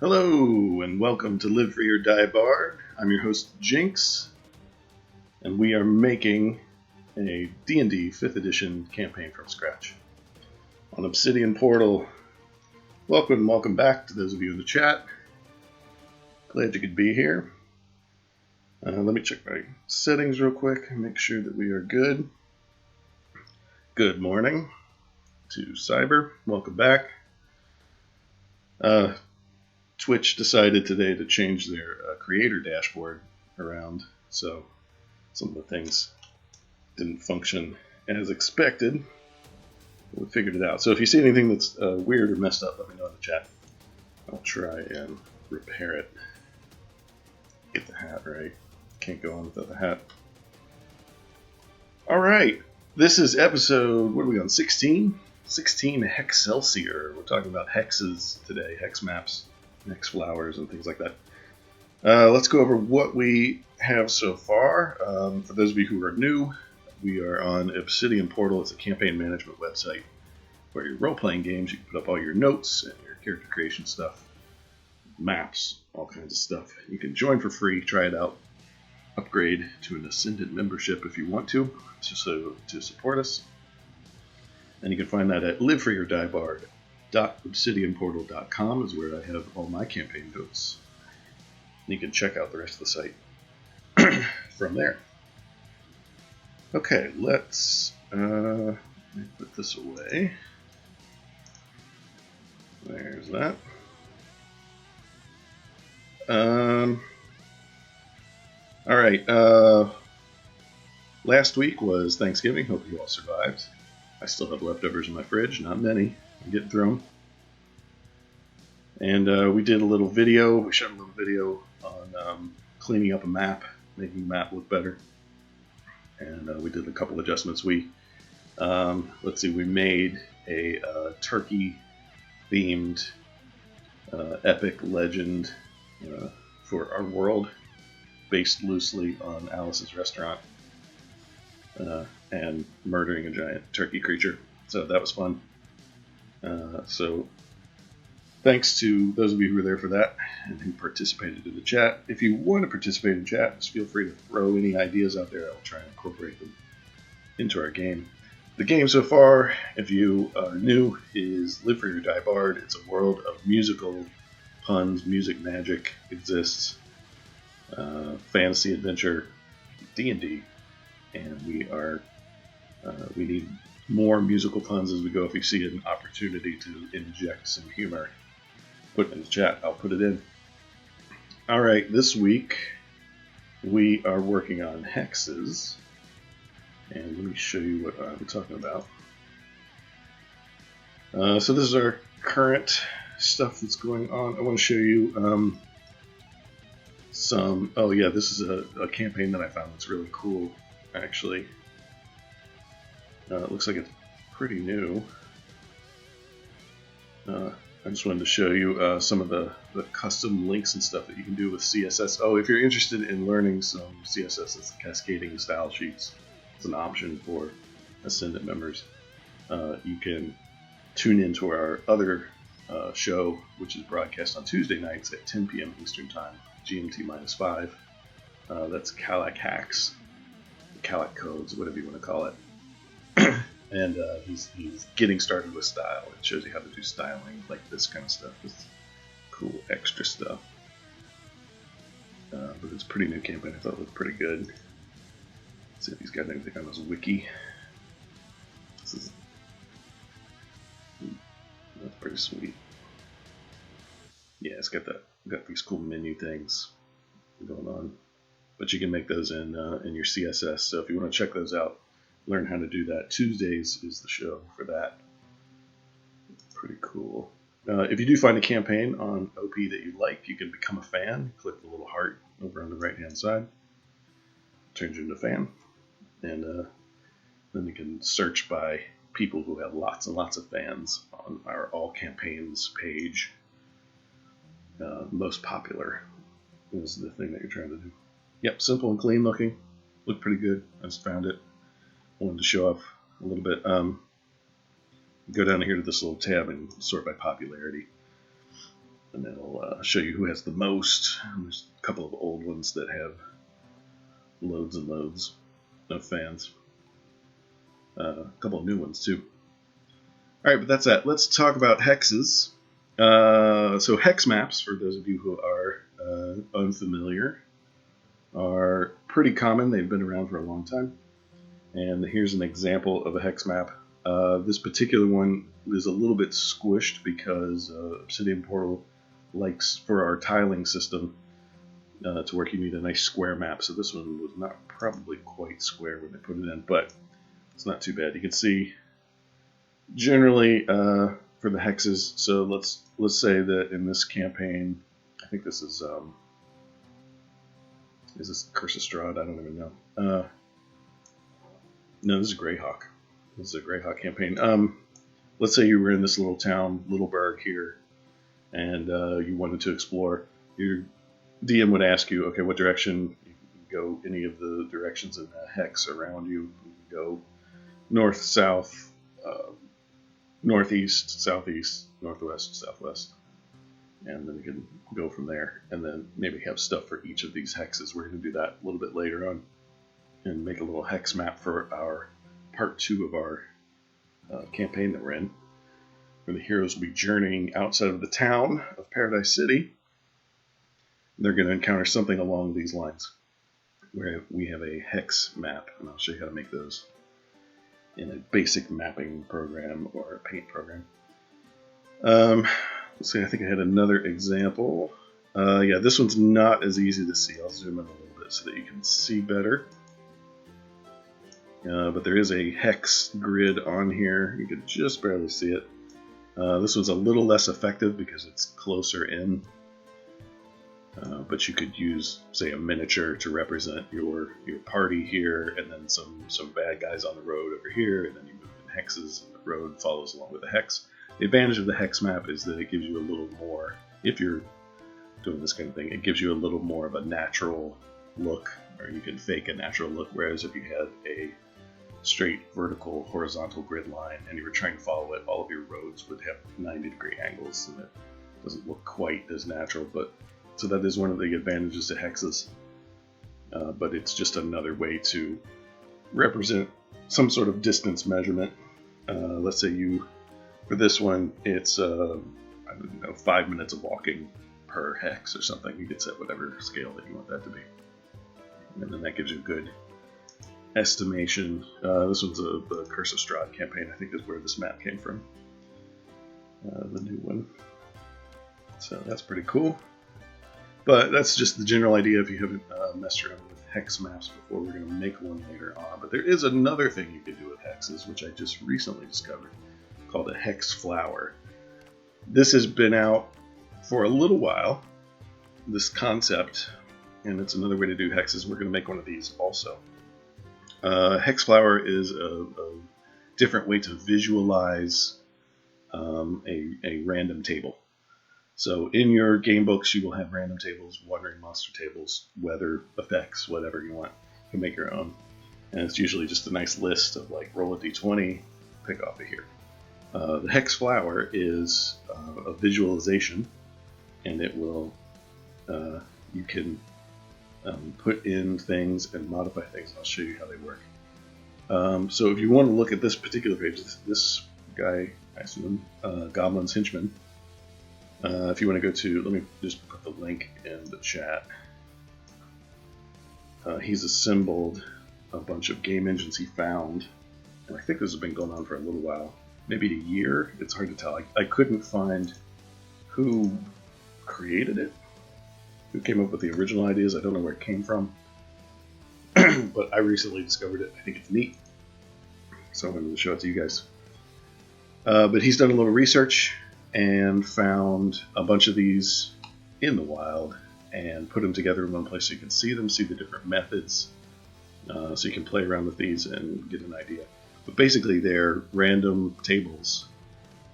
Hello, and welcome to Live Free or Die Bard. I'm your host, Jinx, and we are making a D&D 5th edition campaign from scratch on Obsidian Portal. Welcome back to those of you in the chat. Glad you could be here. Let me check my settings real quick and make sure that we are good. Good morning to Cyber. Welcome back. Twitch decided today to change their creator dashboard around, so some of the things didn't function as expected. We figured it out. So if you see anything that's weird or messed up, let me know in the chat. I'll try and repair it. Get the hat right. Can't go on without the hat. Alright, this is episode, what are we on, 16? 16 Hexcelsior. We're talking about hexes today, hex maps. Hex flowers and things like that. Let's go over what we have so far. For those of you who are new, we are on Obsidian Portal. It's a campaign management website where you're role-playing games. You can put up all your notes and your character creation stuff, maps, all kinds of stuff. You can join for free, try it out, upgrade to an Ascendant membership if you want to support us. And you can find that at livefreeordieBard.obsidianportal.com is where I have all my campaign notes. You can check out the rest of the site from there. Okay, let's let me put this away. There's that. All right. Last week was Thanksgiving. Hope you all survived. I still have leftovers in my fridge, not many. I'm getting through them. And we did a little video. We shot a little video on cleaning up a map, making the map look better. And we did a couple adjustments. We made a turkey-themed epic legend for our world, based loosely on Alice's Restaurant. And murdering a giant turkey creature. So that was fun. So thanks to those of you who were there for that and who participated in the chat. If you want to participate in chat, just feel free to throw any ideas out there. I'll try and incorporate them into our game. The game so far, if you are new, is Live Free or Die Bard. It's a world of musical puns, music magic exists, fantasy adventure, D&D. And we need more musical puns as we go. If you see an opportunity to inject some humor, put it in the chat. I'll put it in. All right, this week we are working on hexes. And let me show you what I'm talking about. So this is our current stuff that's going on. I want to show you some... Oh yeah, this is a campaign that I found that's really cool. Actually, it looks like it's pretty new. I just wanted to show you some of the custom links and stuff that you can do with CSS. Oh, if you're interested in learning some CSS, it's cascading style sheets. It's an option for Ascendant members. You can tune into our other show, which is broadcast on Tuesday nights at 10 p.m. Eastern Time, GMT-5. That's Calac Hacks. Calic codes, whatever you want to call it. And he's getting started with style. It shows you how to do styling, like this kind of stuff. This cool extra stuff. But it's a pretty new campaign. I thought it looked pretty good. Let's see if he's got anything on his wiki. That's pretty sweet. Yeah, it's got these cool menu things going on. But you can make those in your CSS. So if you want to check those out, learn how to do that. Tuesdays is the show for that. Pretty cool. If you do find a campaign on OP that you like, you can become a fan. Click the little heart over on the right-hand side. Turns you into a fan. And then you can search by people who have lots and lots of fans on our All Campaigns page. Most popular is the thing that you're trying to do. Yep, simple and clean looking. Looked pretty good. I just found it. Wanted to show off a little bit. Go down here to this little tab and sort by popularity. and it'll show you who has the most. And there's a couple of old ones that have loads and loads of fans. A couple of new ones too. Alright, but that's that. Let's talk about hexes. So hex maps, for those of you who are unfamiliar, are pretty common. They've been around for a long time. And here's an example of a hex map. This particular one is a little bit squished because Obsidian Portal likes, for our tiling system to work, you need a nice square map. So this one was not probably quite square when they put it in, but it's not too bad. You can see generally for the hexes. So let's say that in this campaign, I think this is this Curse of Strahd? I don't even know. No, this is Greyhawk. This is a Greyhawk campaign. Let's say you were in this little town, Littleburg here, and you wanted to explore. Your DM would ask you, okay, what direction? You can go any of the directions in the hex around you. You can go north, south, northeast, southeast, northwest, southwest, and then you can go from there. And then maybe have stuff for each of these hexes. We're going to do that a little bit later on, and make a little hex map for our part 2 of our campaign that we're in, where the heroes will be journeying outside of the town of Paradise City. They're going to encounter something along these lines, where we have a hex map, and I'll show you how to make those in a basic mapping program or a paint program. Let's see, I think I had another example. Yeah, this one's not as easy to see. I'll zoom in a little bit so that you can see better. But there is a hex grid on here. You can just barely see it. This one's a little less effective because it's closer in. But you could use, say, a miniature to represent your party here, and then some bad guys on the road over here, and then you move in hexes, and the road follows along with the hex. The advantage of the hex map is that it gives you a little more, if you're doing this kind of thing, it gives you a little more of a natural look, or you can fake a natural look, whereas if you had a straight vertical horizontal grid line and you were trying to follow it, all of your roads would have 90-degree angles, and it doesn't look quite as natural. But so that is one of the advantages to hexes, but it's just another way to represent some sort of distance measurement. Let's say for this one, it's I don't know, 5 minutes of walking per hex or something. You can set whatever scale that you want that to be, and then that gives you a good estimation. This one's the Curse of Strahd campaign, I think, is where this map came from. The new one. So that's pretty cool. But that's just the general idea. If you haven't messed around with hex maps before, we're going to make one later on. But there is another thing you can do with hexes, which I just recently discovered, called a hex flower. This has been out for a little while, this concept, and it's another way to do hexes. We're going to make one of these also. Hex flower is a different way to visualize a random table. So in your game books, you will have random tables, wandering monster tables, weather effects, whatever you want. You can make your own. And it's usually just a nice list of, like, roll a d20, pick off of here. The hex flower is a visualization, and it will, you can put in things and modify things. I'll show you how they work. So if you want to look at this particular page, this guy, I assume, Goblin's Henchman, if you want to go to, let me just put the link in the chat. He's assembled a bunch of game engines he found, and I think this has been going on for a little while, maybe a year. It's hard to tell. I couldn't find who created it, who came up with the original ideas. I don't know where it came from, but I recently discovered it. I think it's neat, so I'm going to show it to you guys. But he's done a little research and found a bunch of these in the wild and put them together in one place so you can see them, see the different methods, so you can play around with these and get an idea. But basically they're random tables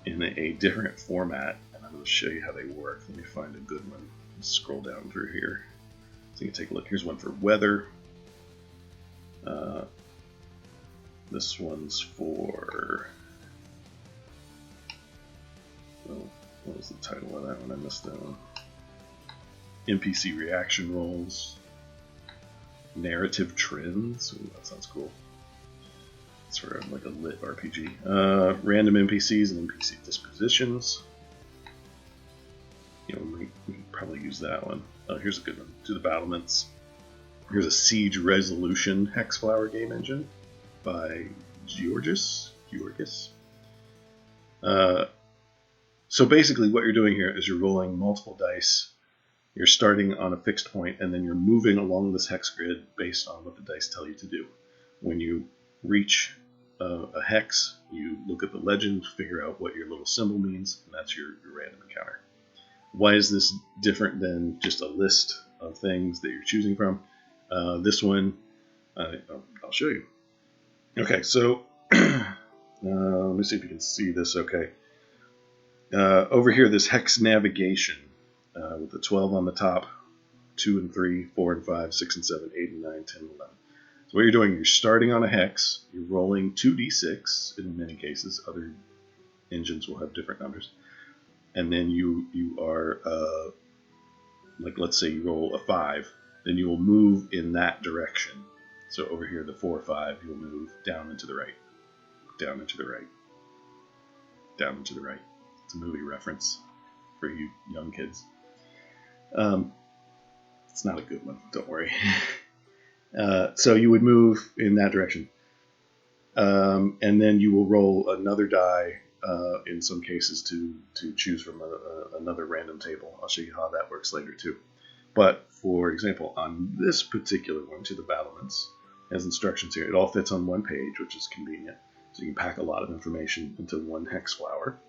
in a different format, and I'm going to show you how they work. Let me find a good one. Let's scroll down through here so you can take a look. Here's one for weather. This one's for, well, What was the title of that one? I missed that one. NPC reaction rolls. Narrative trends. Ooh, that sounds cool. It's for like a lit RPG. Random NPCs and NPC dispositions. You know, we can probably use that one. Oh, here's a good one. Do the battlements. Here's a Siege Resolution Hexflower game engine by Georgis. So basically what you're doing here is you're rolling multiple dice. You're starting on a fixed point, and then you're moving along this hex grid based on what the dice tell you to do. When you reach a hex, you look at the legend, figure out what your little symbol means, and that's your random encounter. Why is this different than just a list of things that you're choosing from? This one, I'll show you. Okay, so let me see if you can see this okay. Over here, this hex navigation with the 12 on the top, 2 and 3, 4 and 5, 6 and 7, 8 and 9, 10 and 11. So what you're doing, you're starting on a hex, you're rolling 2d6 in many cases. Other engines will have different numbers. And then you are, like let's say you roll a 5, then you will move in that direction. So over here, the 4 or 5, you'll move down and to the right, down and to the right, down and to the right. It's a movie reference for you young kids. It's not a good one, don't worry. So you would move in that direction. And then you will roll another die, in some cases, to choose from another random table. I'll show you how that works later too. But for example, on this particular one, to the battlements, has instructions here. It all fits on one page, which is convenient. So you can pack a lot of information into one hex flower.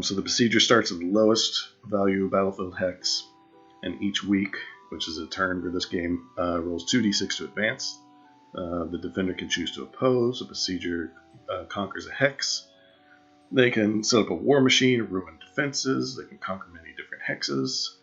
So the procedure starts at the lowest value battlefield hex, and each week, which is a turn for this game, rolls 2d6 to advance. The defender can choose to oppose. The procedure conquers a hex. They can set up a war machine, ruin defenses. They can conquer many different hexes.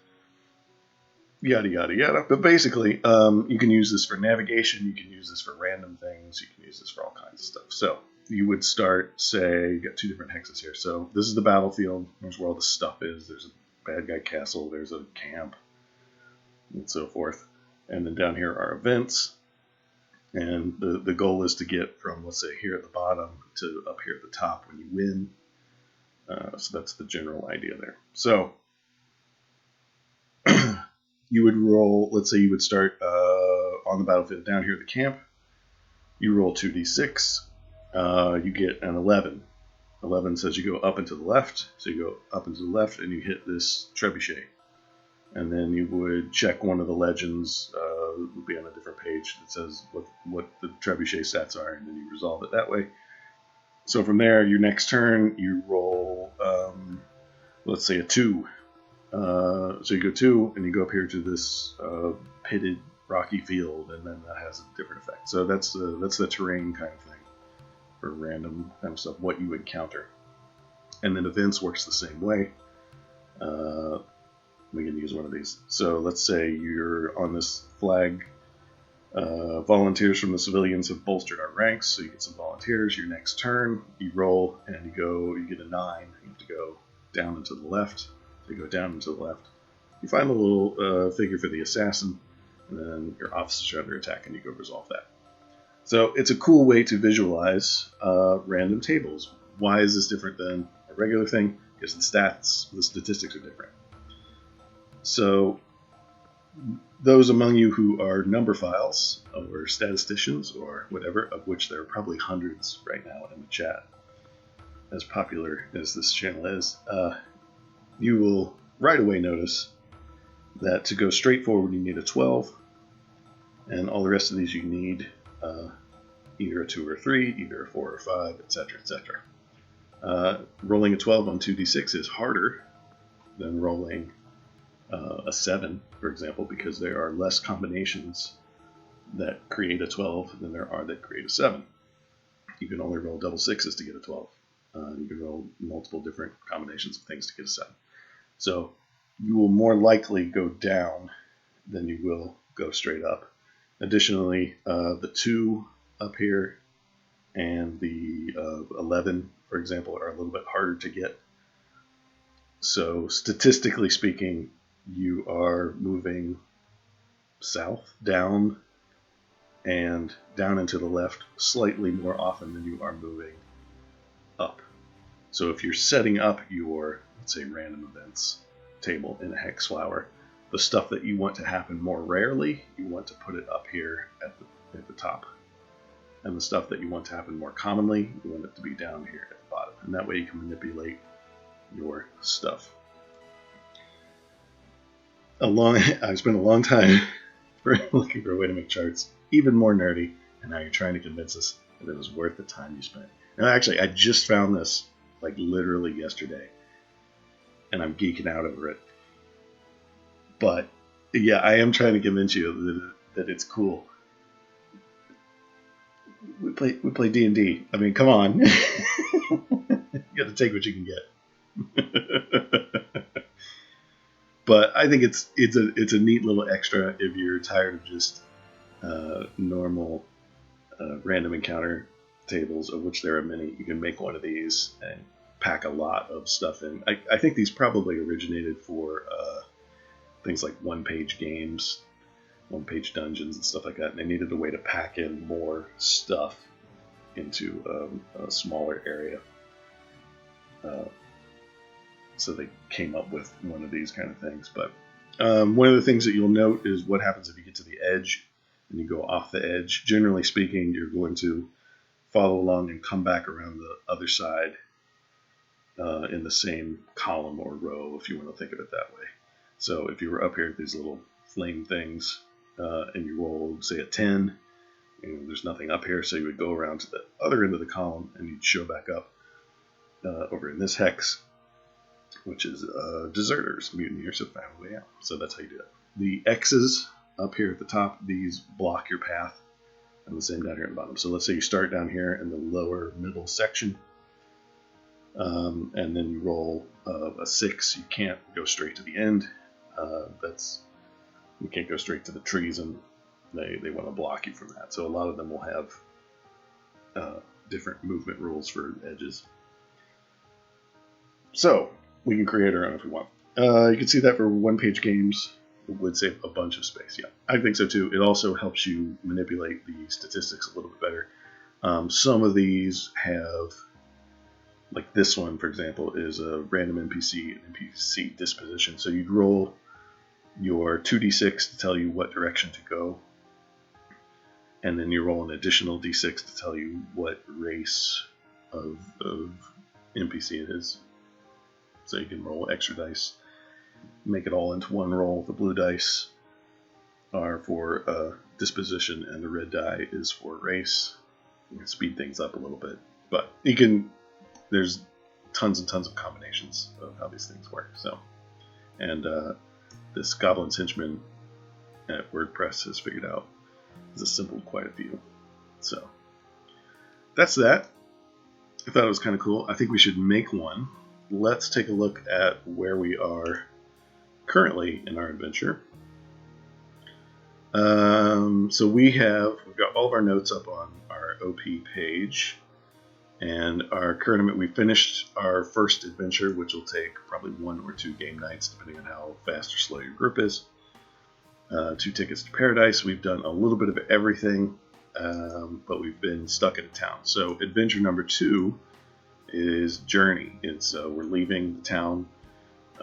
Yada, yada, yada. But basically, you can use this for navigation. You can use this for random things. You can use this for all kinds of stuff. So you would start, say, you got 2 different hexes here. So this is the battlefield. Here's where all the stuff is. There's a bad guy castle. There's a camp, and so forth. And then down here are events. And the goal is to get from, let's say, here at the bottom to up here at the top when you win. So that's the general idea there. So you would roll, let's say you would start on the battlefield down here at the camp. You roll 2d6. You get an 11. 11 says you go up and to the left. So you go up and to the left and you hit this trebuchet. And then you would check one of the legends, would be on a different page that says what the trebuchet stats are, and then you resolve it that way. So from there, your next turn, you roll, let's say a 2. So you go 2, and you go up here to this pitted rocky field, and then that has a different effect. So that's the terrain kind of thing for random kind of stuff, what you encounter. And then events works the same way. We can use one of these. So let's say you're on this flag. Volunteers from the civilians have bolstered our ranks, so you get some volunteers. Your next turn, you roll, and you get a 9. You have to go down and to the left. So you go down and to the left. You find a little figure for the assassin, and then your officers are under attack, and you go resolve that. So it's a cool way to visualize random tables. Why is this different than a regular thing? Because the statistics are different. So those among you who are number files or statisticians or whatever, of which there are probably hundreds right now in the chat, as popular as this channel is, you will right away notice that to go straight forward you need a 12, and all the rest of these you need either a 2 or a 3, either a 4 or 5, etc., etc. Rolling a 12 on 2d6 is harder than rolling a 7, for example, because there are less combinations that create a 12 than there are that create a 7. You can only roll double 6s to get a 12. You can roll multiple different combinations of things to get a 7. So you will more likely go down than you will go straight up. Additionally, the 2 up here and the 11, for example, are a little bit harder to get. So statistically speaking, you are moving south, down, and down and to the left slightly more often than you are moving up. So if you're setting up your, let's say, random events table in a hex flower, the stuff that you want to happen more rarely, you want to put it up here at the top. And the stuff that you want to happen more commonly, you want it to be down here at the bottom. And that way you can manipulate your stuff. I spent a long time looking for a way to make charts even more nerdy, and now you're trying to convince us that it was worth the time you spent. Now, actually, I just found this like literally yesterday, and I'm geeking out over it. But yeah, I am trying to convince you that it's cool. We play D&D. I mean, come on, you got to take what you can get. But I think it's a neat little extra if you're tired of just normal random encounter tables, of which there are many. You can make one of these and pack a lot of stuff in. I think these probably originated for things like one-page games, one-page dungeons and stuff like that, and they needed a way to pack in more stuff into a smaller area. So they came up with one of these kind of things. But one of the things that you'll note is what happens if you get to the edge and you go off the edge. Generally speaking, you're going to follow along and come back around the other side in the same column or row, if you want to think of it that way. So if you were up here at these little flame things and you roll, say, a 10, there's nothing up here, so you would go around to the other end of the column and you'd show back up over in this hex, which is deserters, mutineers have found a way out. So that's how you do it. The X's up here at the top, these block your path, and the same down here at the bottom. So let's say you start down here in the lower middle section, and then you roll a 6. You can't go straight to the end. You can't go straight to the trees, and they want to block you from that. So a lot of them will have different movement rules for edges. So we can create our own if we want. You can see that for one-page games, it would save a bunch of space. Yeah, I think so too. It also helps you manipulate the statistics a little bit better. Some of these have, like this one, for example, is a random NPC and NPC disposition. So you'd roll your 2d6 to tell you what direction to go, and then you roll an additional d6 to tell you what race of NPC it is. So you can roll extra dice, make it all into one roll. The blue dice are for disposition, and the red die is for race. You can speed things up a little bit, but there's tons and tons of combinations of how these things work. So, and this Goblin's Henchman at WordPress has figured out has assembled quite a few. So that's that. I thought it was kind of cool. I think we should make one. Let's take a look at where we are currently in our adventure. So we've got all of our notes up on our OP page, and our current, we finished our first adventure, which will take probably 1 or 2 game nights, depending on how fast or slow your group is. 2 tickets to paradise. We've done a little bit of everything, but we've been stuck in a town. So adventure number 2 is journey. We're leaving the town.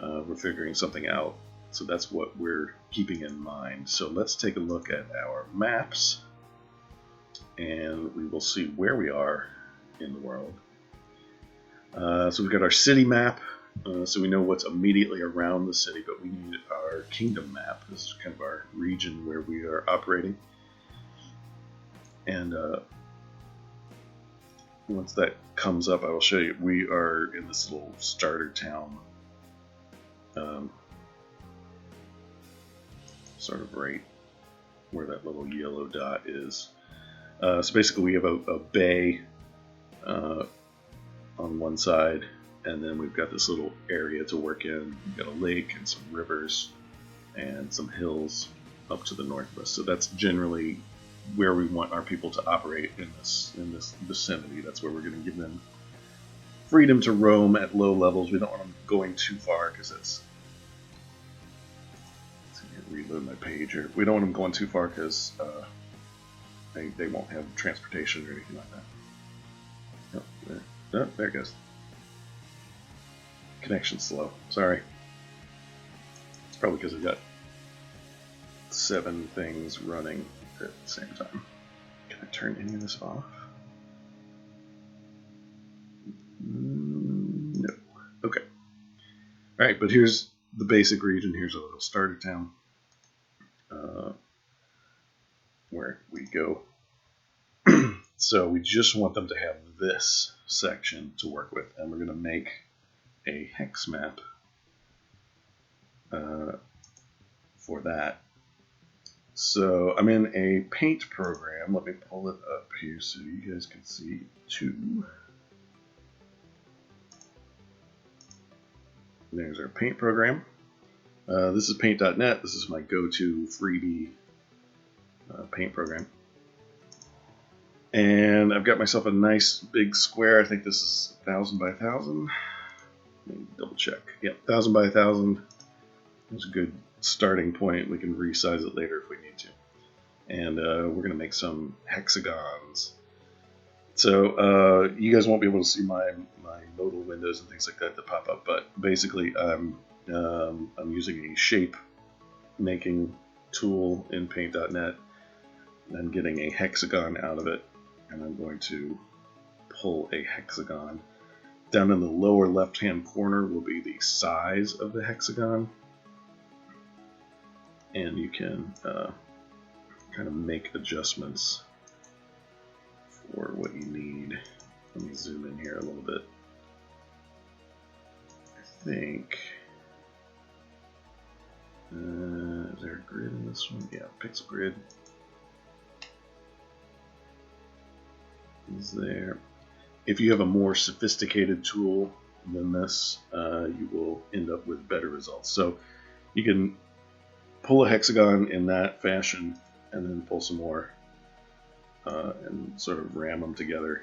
We're figuring something out. So that's what we're keeping in mind. So let's take a look at our maps, and we will see where we are in the world. So we've got our city map, so we know what's immediately around the city, but we need our kingdom map. This is kind of our region where we are operating. And once that comes up, I will show you. We are in this little starter town, sort of right where that little yellow dot is. So basically we have a bay on one side, and then we've got this little area to work in. We've got a lake and some rivers and some hills up to the north of us. So that's generally where we want our people to operate in this vicinity. That's where we're going to give them freedom to roam at low levels. We don't want them going too far because that's. Let's see, reload my page here. We don't want them going too far because they won't have transportation or anything like that. Oh, there it goes. Connection's slow. Sorry. It's probably because I've got 7 things running at the same time. Can I turn any of this off? No. Okay. Alright, but here's the basic region. Here's a little starter town where we go. So we just want them to have this section to work with, and we're going to make a hex map for that. So I'm in a paint program. Let me pull it up here so you guys can see too. There's our paint program. This is paint.net. This is my go-to freebie paint program. And I've got myself a nice big square. I think this is 1,000 by 1,000. Let me double check. Yep, 1,000 by 1,000. That's a good starting point. We can resize it later if we need to. And we're going to make some hexagons. So you guys won't be able to see my modal windows and things like that pop up, but basically I'm using a shape making tool in paint.net and getting a hexagon out of it, and I'm going to pull a hexagon. Down in the lower left hand corner will be the size of the hexagon, and you can kind of make adjustments for what you need. Let me zoom in here a little bit. I think is there a grid in this one? Yeah, pixel grid is there. If you have a more sophisticated tool than this, you will end up with better results. So you can pull a hexagon in that fashion and then pull some more and sort of ram them together,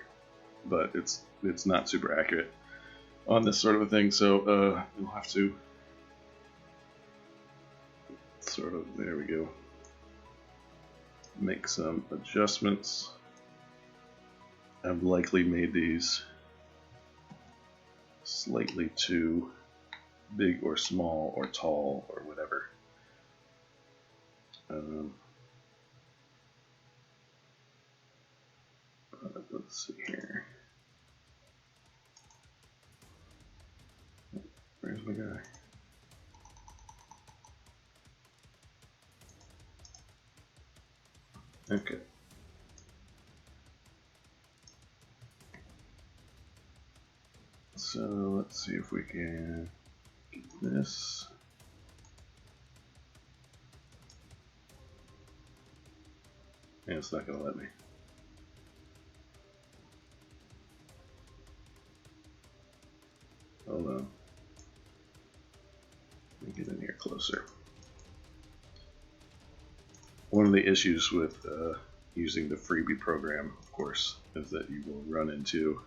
but it's not super accurate on this sort of a thing, so you'll have to sort of, there we go, make some adjustments. I've likely made these slightly too big or small or tall or whatever. Let's see here. Where's my guy? Okay. So let's see if we can get this. And it's not going to let me. Hold on. Let me get in here closer. One of the issues with using the freebie program, of course, is that you will run into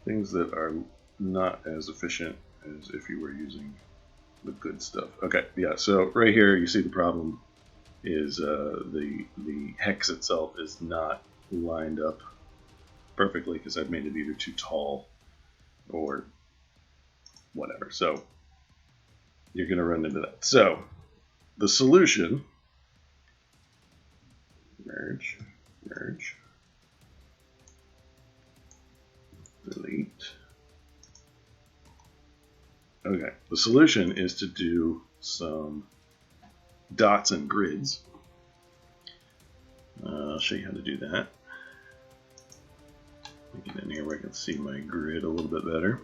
things that are not as efficient as if you were using the good stuff. Okay, yeah, so right here you see the problem is the hex itself is not lined up perfectly because I've made it either too tall or whatever. So you're going to run into that. So the solution, merge, delete. Okay, the solution is to do some dots and grids. I'll show you how to do that. Get in here where I can see my grid a little bit better.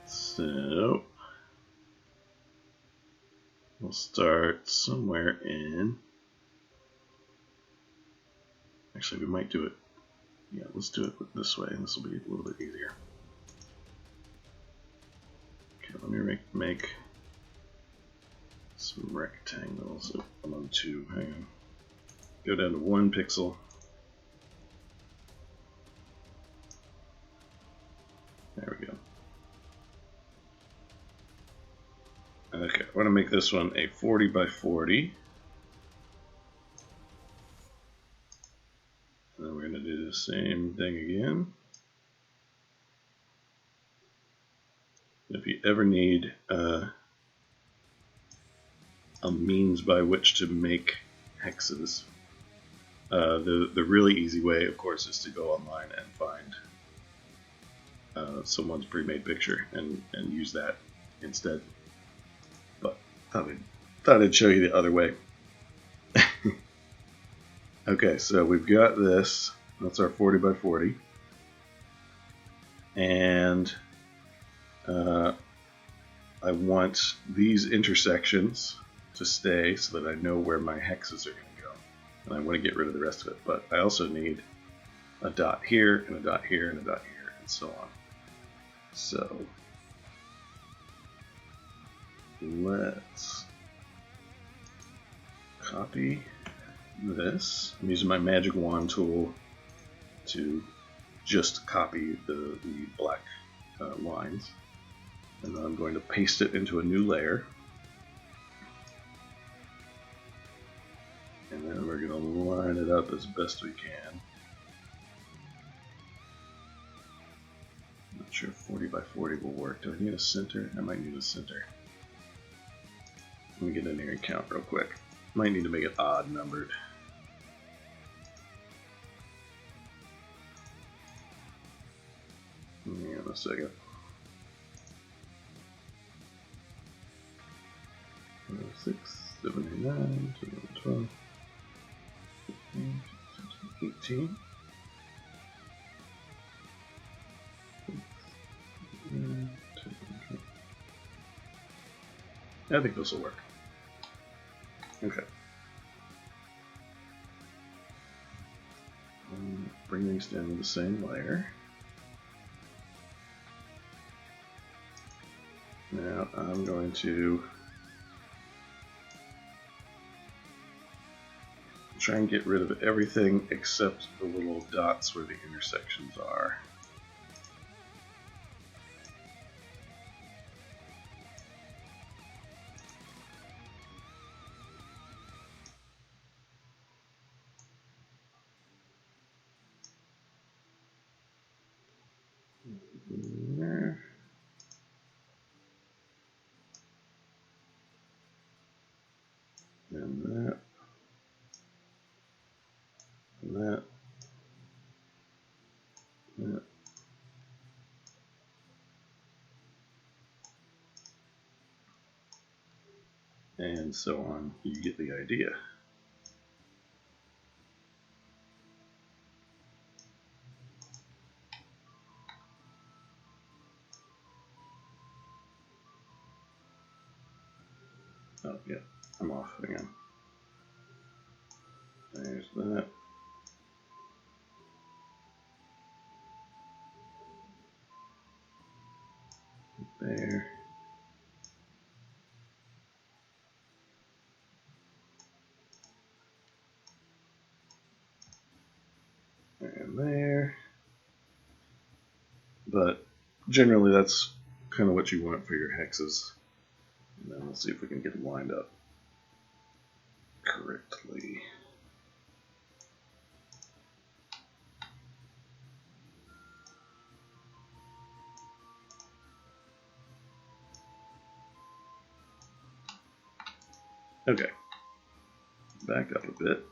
So we'll start somewhere in. Actually, we might do it. Yeah, let's do it this way, and this will be a little bit easier. Okay, let me make some rectangles. Oh, I'm on 2. Hang on. Go down to 1 pixel. to make this one a 40 by 40. And then we're going to do the same thing again. If you ever need a means by which to make hexes, the really easy way, of course, is to go online and find someone's pre-made picture and use that instead. But thought I'd show you the other way. Okay, so we've got this. That's our 40 by 40. And I want these intersections to stay so that I know where my hexes are going to go. And I want to get rid of the rest of it. But I also need a dot here, and a dot here, and a dot here, and so on. So let's copy this. I'm using my magic wand tool to just copy the black lines. And then I'm going to paste it into a new layer. And then we're going to line it up as best we can. Not sure if 40 by 40 will work. Do I need a center? I might need a center. Let me get in here and count real quick. Might need to make it odd numbered. Hang on a second. 6, 7, 8, 9, 10, 12, 15, 16, 18. I think this will work. Okay. Bring these down to the same layer. Now I'm going to try and get rid of everything except the little dots where the intersections are. There. And that. And that. That. And so on. You get the idea. Oh, yeah, I'm off again. There's that. There. And there. But generally that's kind of what you want for your hexes. And then we'll see if we can get them lined up correctly. Okay, back up a bit.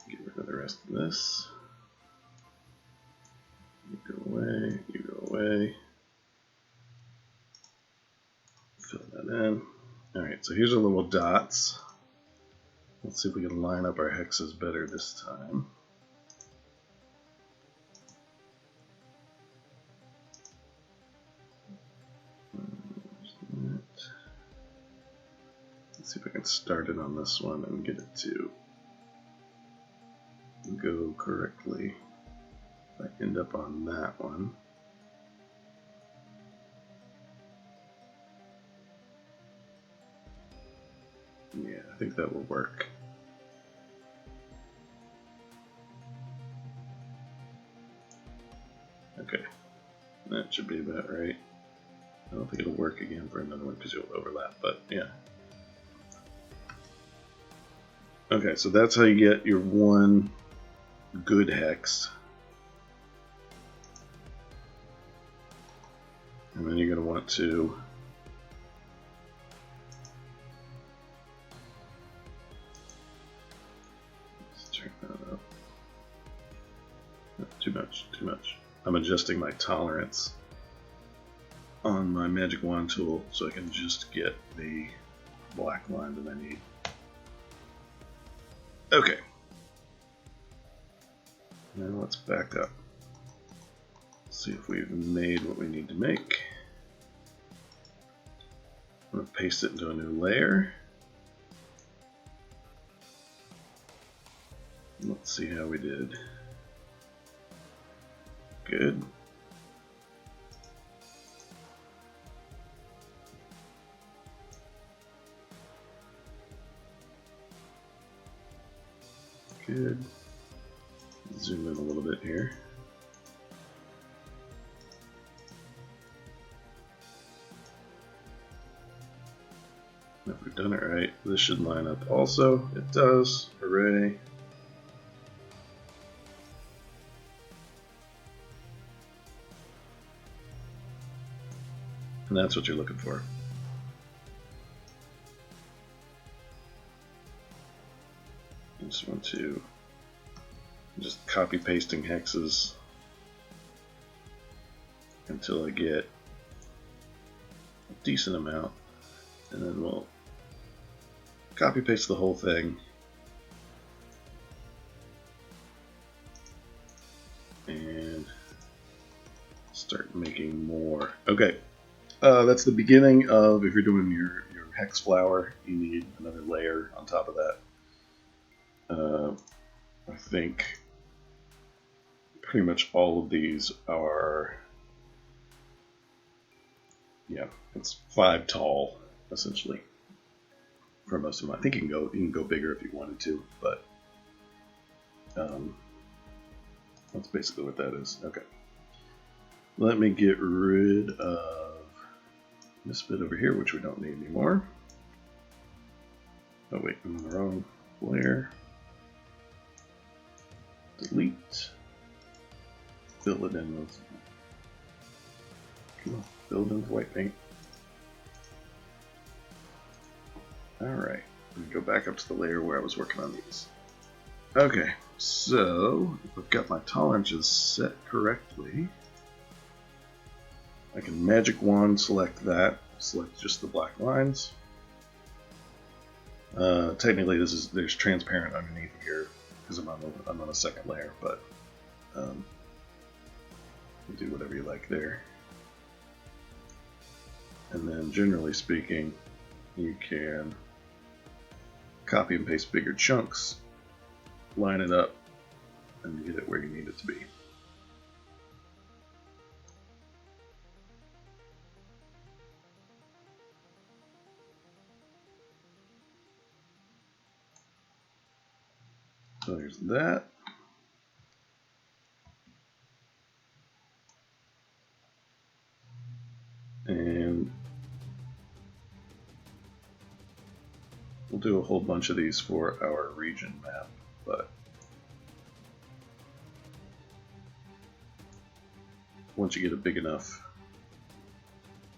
Get rid of the rest of this. You go away, you go away. Fill that in. Alright, so here's our little dots. Let's see if we can line up our hexes better this time. Let's see if I can start it on this one and get it to go correctly. If I end up on that one. Yeah, I think that will work. Okay, that should be about right. I don't think it'll work again for another one because you'll overlap, but yeah. Okay, so that's how you get your one good hex. And then you're going to want to let's turn that up. Too much, too much. I'm adjusting my tolerance on my magic wand tool so I can just get the black line that I need. Okay. Now let's back up. See if we've made what we need to make. I'm going to paste it into a new layer. Let's see how we did. Good. Good. Zoom in a little bit here. If we've done it right, this should line up also. It does. Hooray. And that's what you're looking for. I just want to just copy pasting hexes until I get a decent amount, and then we'll copy paste the whole thing and start making more. Okay, that's the beginning of, if you're doing your hex flower, you need another layer on top of that. I think pretty much all of these are, yeah, it's 5 tall essentially for most of them. I think you can go bigger if you wanted to, but that's basically what that is. Okay, let me get rid of this bit over here, which we don't need anymore. Oh wait, I'm in the wrong layer. Delete. Fill it in with. Come on, fill it in with white paint. Alright, let me go back up to the layer where I was working on these. Okay, so if I've got my tolerances set correctly, I can magic wand select that, select just the black lines. Technically there's transparent underneath here because I'm on a second layer, but you do whatever you like there. And then generally speaking, you can copy and paste bigger chunks, line it up, and get it where you need it to be. So there's that. And we'll do a whole bunch of these for our region map, but once you get a big enough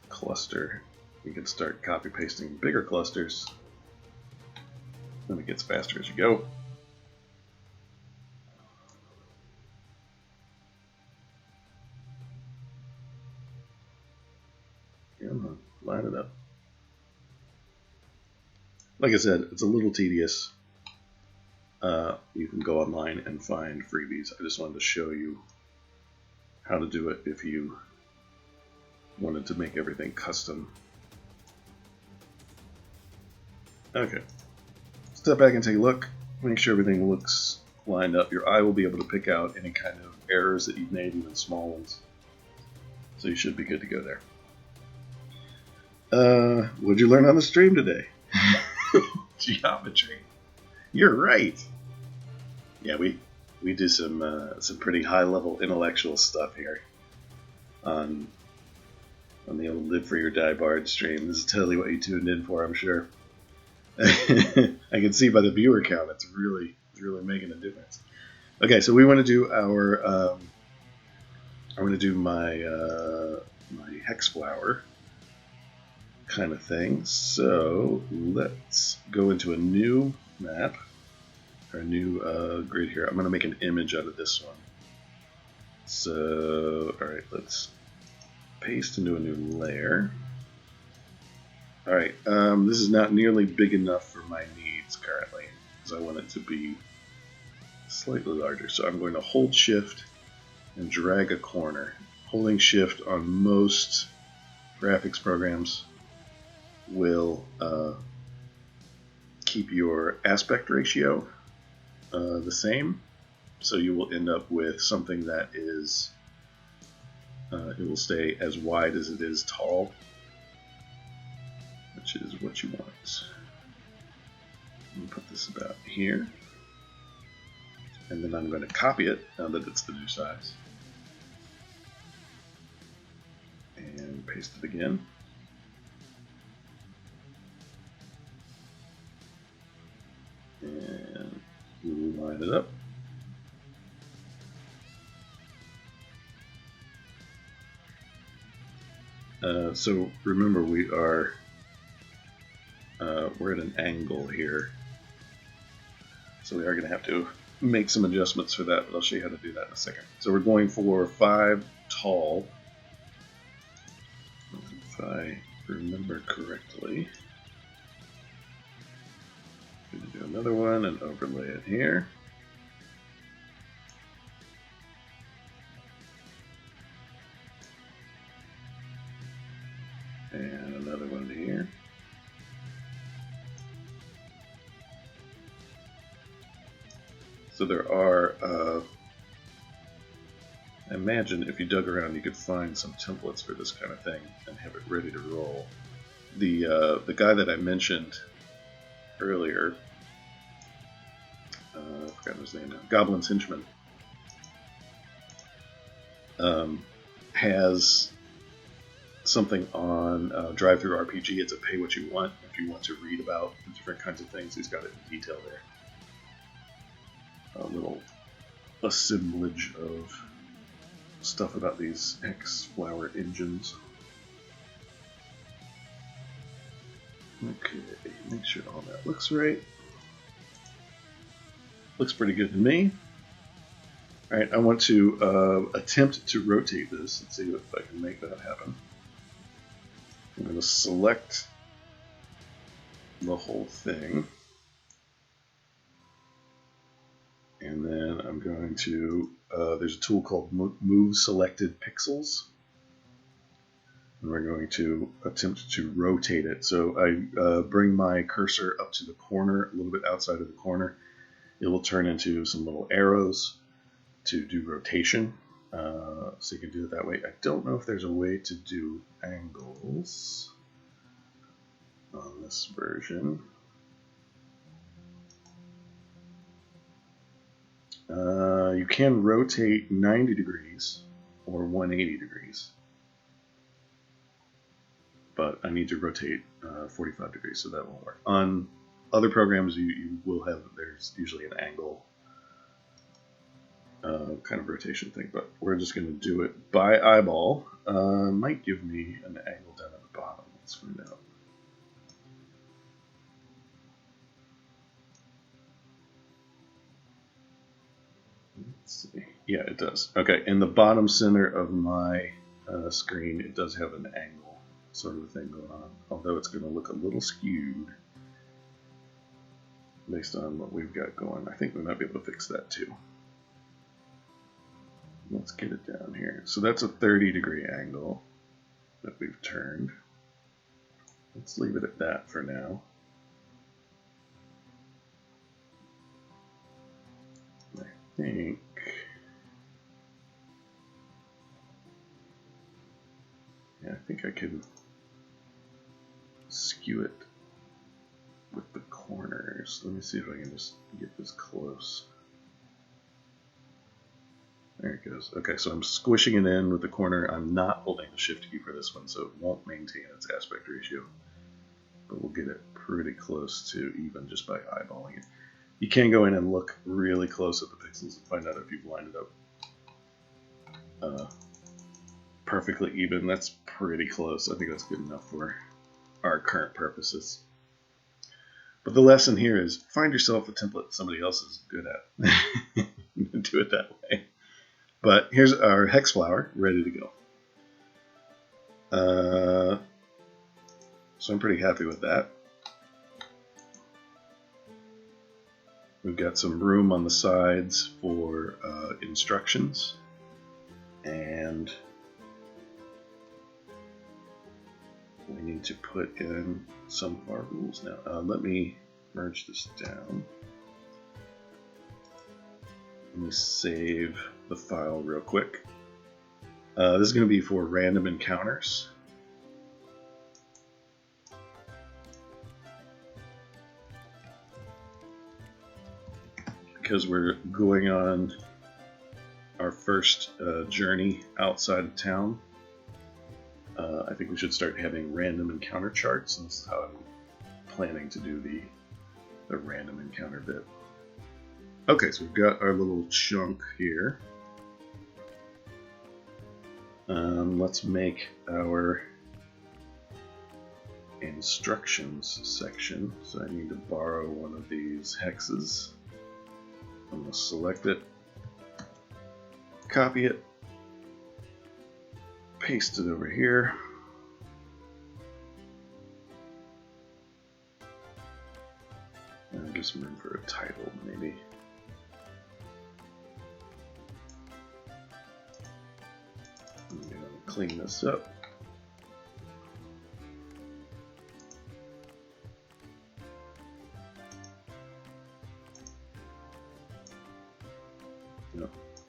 cluster, you can start copy pasting bigger clusters. Then it gets faster as you go. Line it up. Like I said, it's a little tedious. You can go online and find freebies. I just wanted to show you how to do it if you wanted to make everything custom. Okay. Step back and take a look. Make sure everything looks lined up. Your eye will be able to pick out any kind of errors that you've made, even small ones. So you should be good to go there. What'd you learn on the stream today? Geometry. You're right. Yeah, we do some pretty high level intellectual stuff here. on the old Live Free or Die Bard stream. This is totally what you tuned in for, I'm sure. I can see by the viewer count, it's really making a difference. Okay, so we want to do our. I want to do my my hex flower kind of thing. So let's go into a new map or a new grid here. I'm going to make an image out of this one. So all right, let's paste into a new layer. All right, this is not nearly big enough for my needs currently, because I want it to be slightly larger. So I'm going to hold shift and drag a corner. Holding shift on most graphics programs will keep your aspect ratio the same, so you will end up with something that is it will stay as wide as it is tall, which is what you want. I'm going to put this about here, and then I'm going to copy it now that it's the new size, and paste it again. And we'll line it up. So remember, we're at an angle here, so we are going to have to make some adjustments for that, but I'll show you how to do that in a second. So we're going for 5 tall, if I remember correctly. I'm going to do another one and overlay it here. And another one here. So there are, I imagine if you dug around you could find some templates for this kind of thing and have it ready to roll. The guy that I mentioned earlier, I forgot his name now, Goblin's Henchman, has something on Drive-Thru RPG. It's a pay what you want if you want to read about different kinds of things. He's got it in detail there. A little assemblage of stuff about these hex flower engines. Okay, make sure all that looks right. Looks pretty good to me. Alright, I want to attempt to rotate this and see if I can make that happen. I'm going to select the whole thing. And then I'm going to, there's a tool called Move Selected Pixels. And we're going to attempt to rotate it. So I bring my cursor up to the corner, a little bit outside of the corner. It will turn into some little arrows to do rotation. So you can do it that way. I don't know if there's a way to do angles on this version. You can rotate 90 degrees or 180 degrees, but I need to rotate 45 degrees, so that won't work. On other programs, you will have, there's usually an angle kind of rotation thing, but we're just going to do it by eyeball. Might give me an angle down at the bottom. Let's find out. Let's see. Yeah, it does. Okay, in the bottom center of my screen, it does have an angle sort of a thing going on, although it's going to look a little skewed based on what we've got going. I think we might be able to fix that too. Let's get it down here. So that's a 30-degree angle that we've turned. Let's leave it at that for now. I think I can skew it with the corners. Let me see if I can just get this close. There it goes. Okay, so I'm squishing it in with the corner. I'm not holding the shift key for this one, so it won't maintain its aspect ratio. But we'll get it pretty close to even just by eyeballing it. You can go in and look really close at the pixels and find out if you've lined it up perfectly even. That's pretty close. I think that's good enough for our current purposes. But the lesson here is find yourself a template somebody else is good at. Do it that way. But here's our hex flower ready to go. So I'm pretty happy with that. We've got some room on the sides for instructions, and we need to put in some of our rules now. Let me merge this down. Let me save the file real quick. This is going to be for random encounters. Because we're going on our first journey outside of town, I think we should start having random encounter charts, and this is how I'm planning to do the random encounter bit. Okay, so we've got our little chunk here. Let's make our instructions section. So I need to borrow one of these hexes. I'm going to select it, copy it, paste it over here. And give some room for a title, maybe. I'm going to clean this up. No,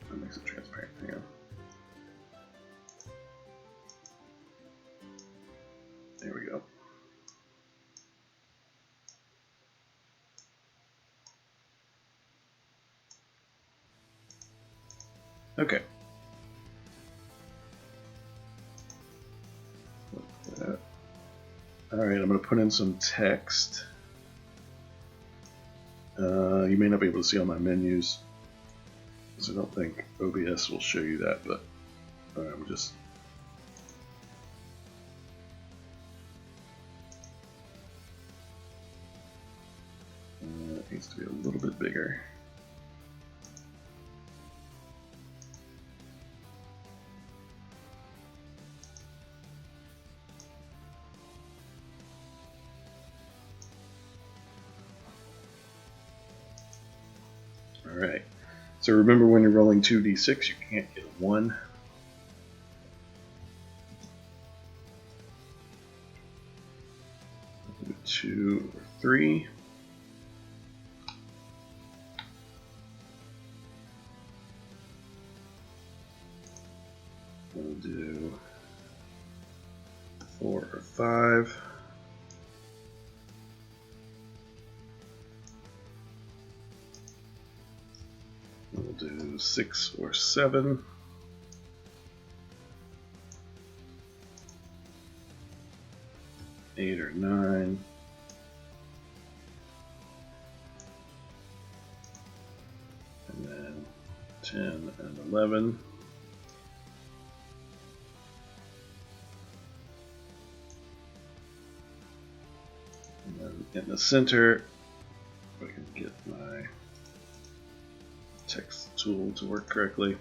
that makes it transparent. Hang on. There we go. Okay. All right, I'm going to put in some text. You may not be able to see all my menus, so I don't think OBS will show you that, but I'm just... it needs to be a little bit bigger. Alright, so remember when you're rolling 2d6, you can't get a 1. Do 2 or 3. We'll do 4 or 5. We'll do 6 or 7. Eight or 9. And then 10 and 11. And then in the center, I can get my text tool to work correctly.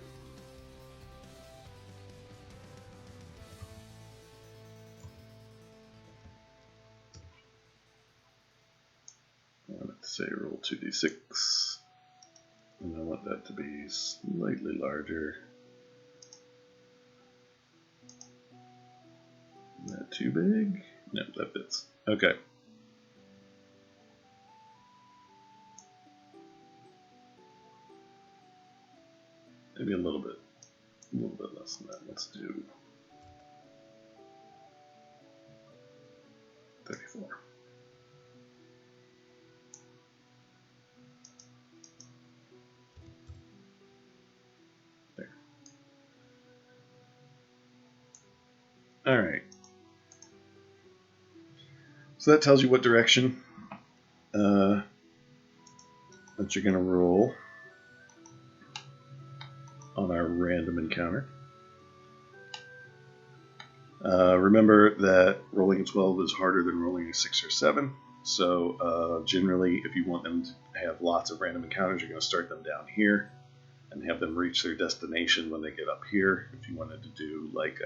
I want it to say roll 2d6, and I want that to be slightly larger. Is that too big? No, that fits. Okay. Maybe a little bit less than that. Let's do 34. There. Alright. So that tells you what direction that you're going to roll on our random encounter. Remember that rolling a 12 is harder than rolling a 6 or 7. So generally, if you want them to have lots of random encounters, you're going to start them down here and have them reach their destination when they get up here. If you wanted to do like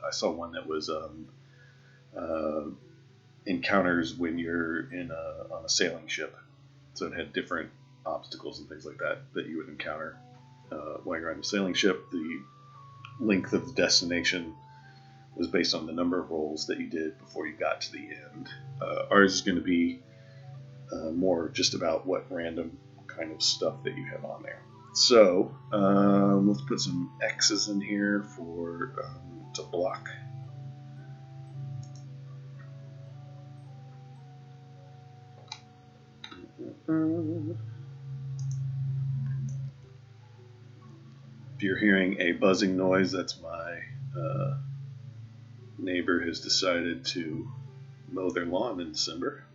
I saw one that was encounters when you're on a sailing ship. So it had different obstacles and things like that that you would encounter while you're on the sailing ship. The length of the destination was based on the number of rolls that you did before you got to the end. Ours is going to be more just about what random kind of stuff that you have on there. So let's put some X's in here for to block. If you're hearing a buzzing noise, that's my neighbor has decided to mow their lawn in December.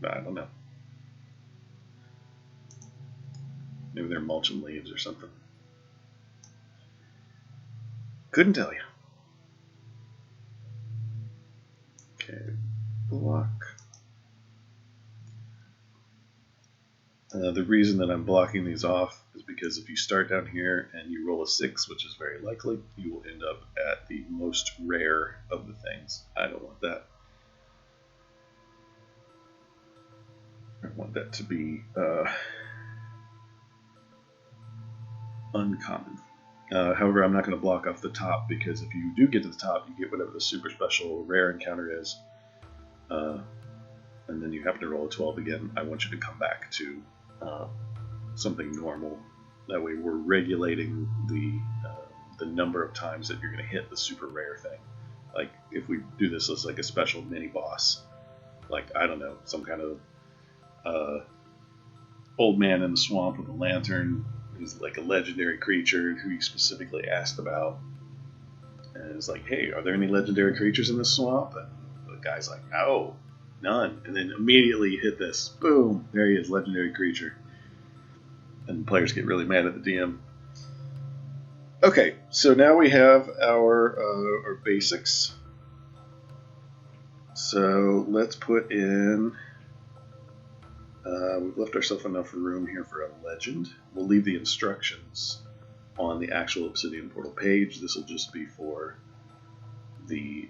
I don't know. Maybe they're mulching leaves or something. Couldn't tell you. Okay, block. The reason that I'm blocking these off is because if you start down here and you roll a 6, which is very likely, you will end up at the most rare of the things. I don't want that. I want that to be uncommon. However, I'm not going to block off the top, because if you do get to the top, you get whatever the super special rare encounter is, and then you happen to roll a 12 again. I want you to come back to something normal. That way we're regulating the number of times that you're going to hit the super rare thing. Like if we do this as like a special mini boss, like I don't know, some kind of old man in the swamp with a lantern who's like a legendary creature who you specifically asked about, and it's like, hey, are there any legendary creatures in this swamp? And the guy's like, no, none. And then immediately you hit this, boom, there he is, legendary creature. And players get really mad at the DM. Okay, so now we have our basics. So let's put in. We've left ourselves enough room here for a legend. We'll leave the instructions on the actual Obsidian portal page. This will just be for the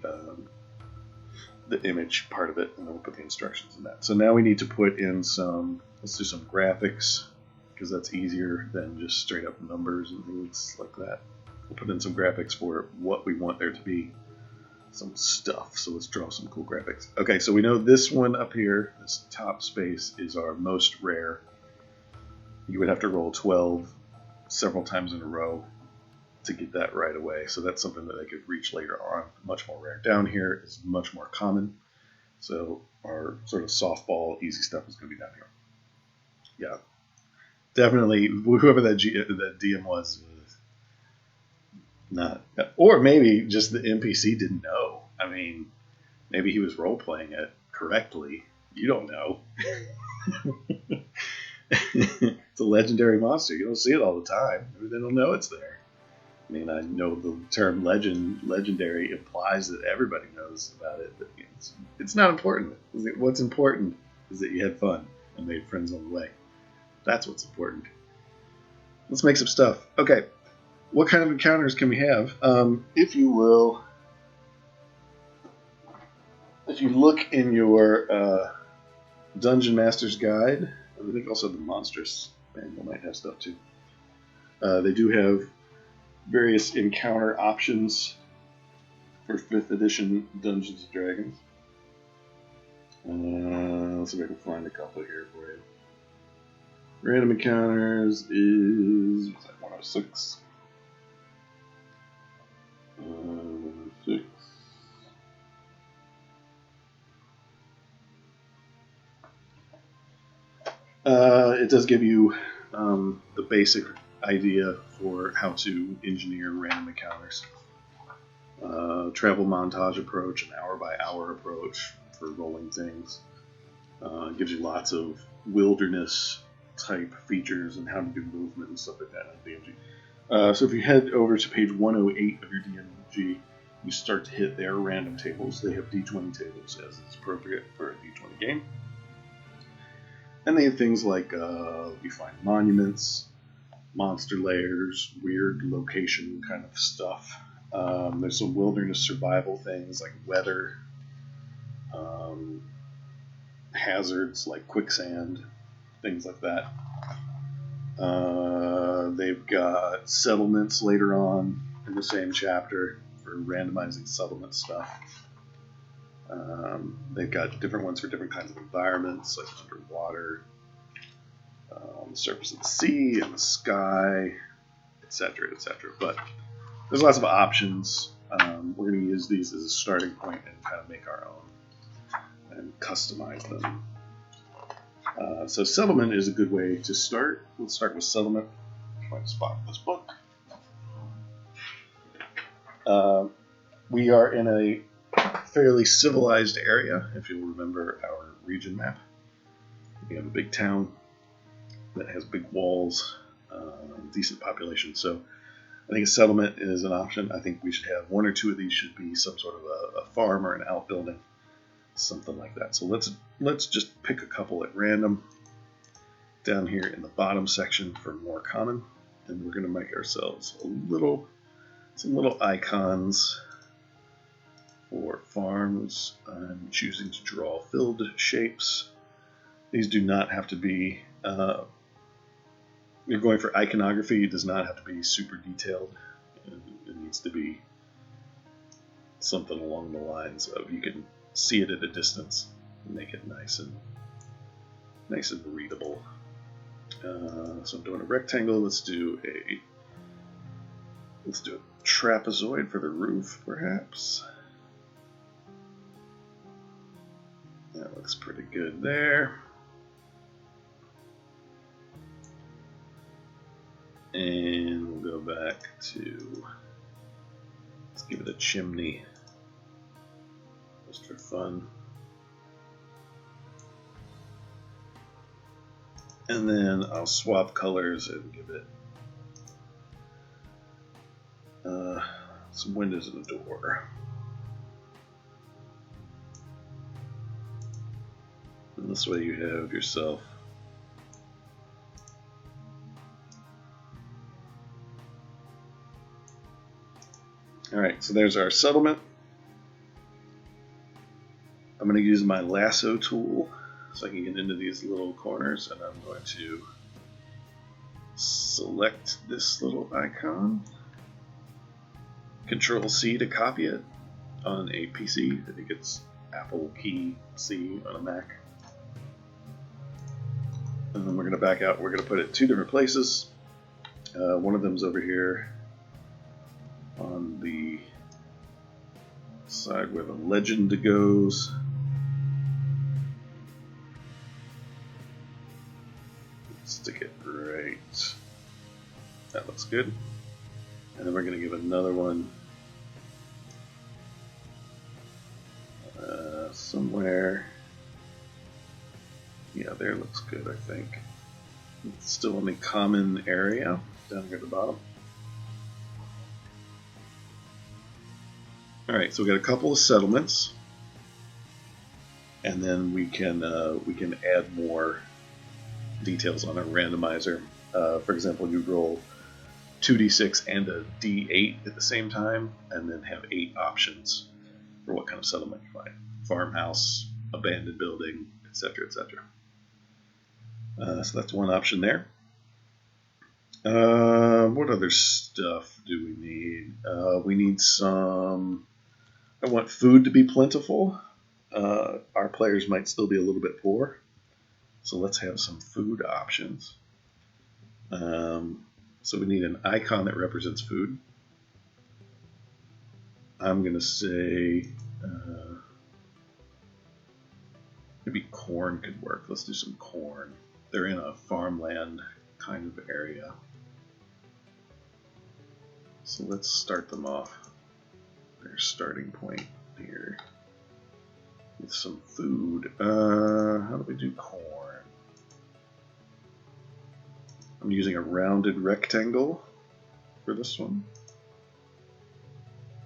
image part of it, and then we'll put the instructions in that. So now we need to put in some. Let's do some graphics, because that's easier than just straight up numbers and things like that. We'll put in some graphics for what we want there to be. Some stuff. So let's draw some cool graphics. Okay, so we know this one up here, this top space, is our most rare. You would have to roll 12 several times in a row to get that right away. So that's something that I could reach later on. Much more rare. Down here is much more common. So our sort of softball, easy stuff is going to be down here. Yeah. Definitely, whoever that DM was, not, or maybe just the NPC didn't know. I mean, maybe he was role playing it correctly. You don't know. It's a legendary monster. You don't see it all the time. Maybe they don't know it's there. I mean, I know the term legendary implies that everybody knows about it, but it's not important. What's important is that you had fun and made friends on the way. That's what's important. Let's make some stuff. Okay. What kind of encounters can we have? If you will, if you look in your Dungeon Master's Guide, I think also the Monstrous Manual might have stuff too. They do have various encounter options for 5th edition Dungeons & Dragons. Let's see if I can find a couple here for you. Random encounters is 106. 6. It does give you the basic idea for how to engineer random encounters. travel montage approach, an hour by hour approach for rolling things. It gives you lots of wilderness type features and how to do movement and stuff like that on DMG. So if you head over to page 108 of your DMG, you start to hit their random tables. They have D20 tables as is appropriate for a D20 game. And they have things like you find monuments, monster lairs, weird location kind of stuff. There's some wilderness survival things like weather, hazards like quicksand, things like that. They've got settlements later on in the same chapter for randomizing settlement stuff. They've got different ones for different kinds of environments, like underwater, on the surface of the sea, in the sky, etc., etc. But there's lots of options. We're going to use these as a starting point and kind of make our own and customize them. So settlement is a good way to start. Let's start with settlement. Find a spot in this book. We are in a fairly civilized area, if you'll remember our region map. We have a big town that has big walls, decent population. So I think a settlement is an option. I think we should have one or two of these should be some sort of a farm or an outbuilding, something like that. So let's just pick a couple at random down here in the bottom section for more common, and we're going to make ourselves some little icons for farms. I'm choosing to draw filled shapes. These do not have to be, you're going for iconography, it does not have to be super detailed. It needs to be something along the lines of you can see it at a distance and make it nice and readable. So I'm doing a rectangle. Let's do a trapezoid for the roof, perhaps. That looks pretty good there. And we'll go back to, let's give it a chimney, just for fun. And then I'll swap colors and give it some windows and a door. And this way you have yourself Alright, so there's our settlement. I'm going to use my lasso tool so I can get into these little corners, and I'm going to select this little icon, Control C to copy it on a PC. I think it's Apple key C on a Mac. And then we're going to back out. We're going to put it two different places. One of them's over here on the side where the legend goes. Stick it right. That looks good. And then we're going to give another one somewhere. Yeah, there looks good, I think. It's still in the common area down here at the bottom. Alright, so we got a couple of settlements, and then we can add more details on a randomizer. For example, you roll 2d6 and a d8 at the same time, and then have 8 options for what kind of settlement you find. Farmhouse, abandoned building, etc., etc. So that's one option there. What other stuff do we need? We need some... I want food to be plentiful. Our players might still be a little bit poor, so let's have some food options. So we need an icon that represents food. I'm going to say maybe corn could work. Let's do some corn. They're in a farmland kind of area. So let's start them off. their starting point here with some food. How do we do corn? I'm using a rounded rectangle for this one.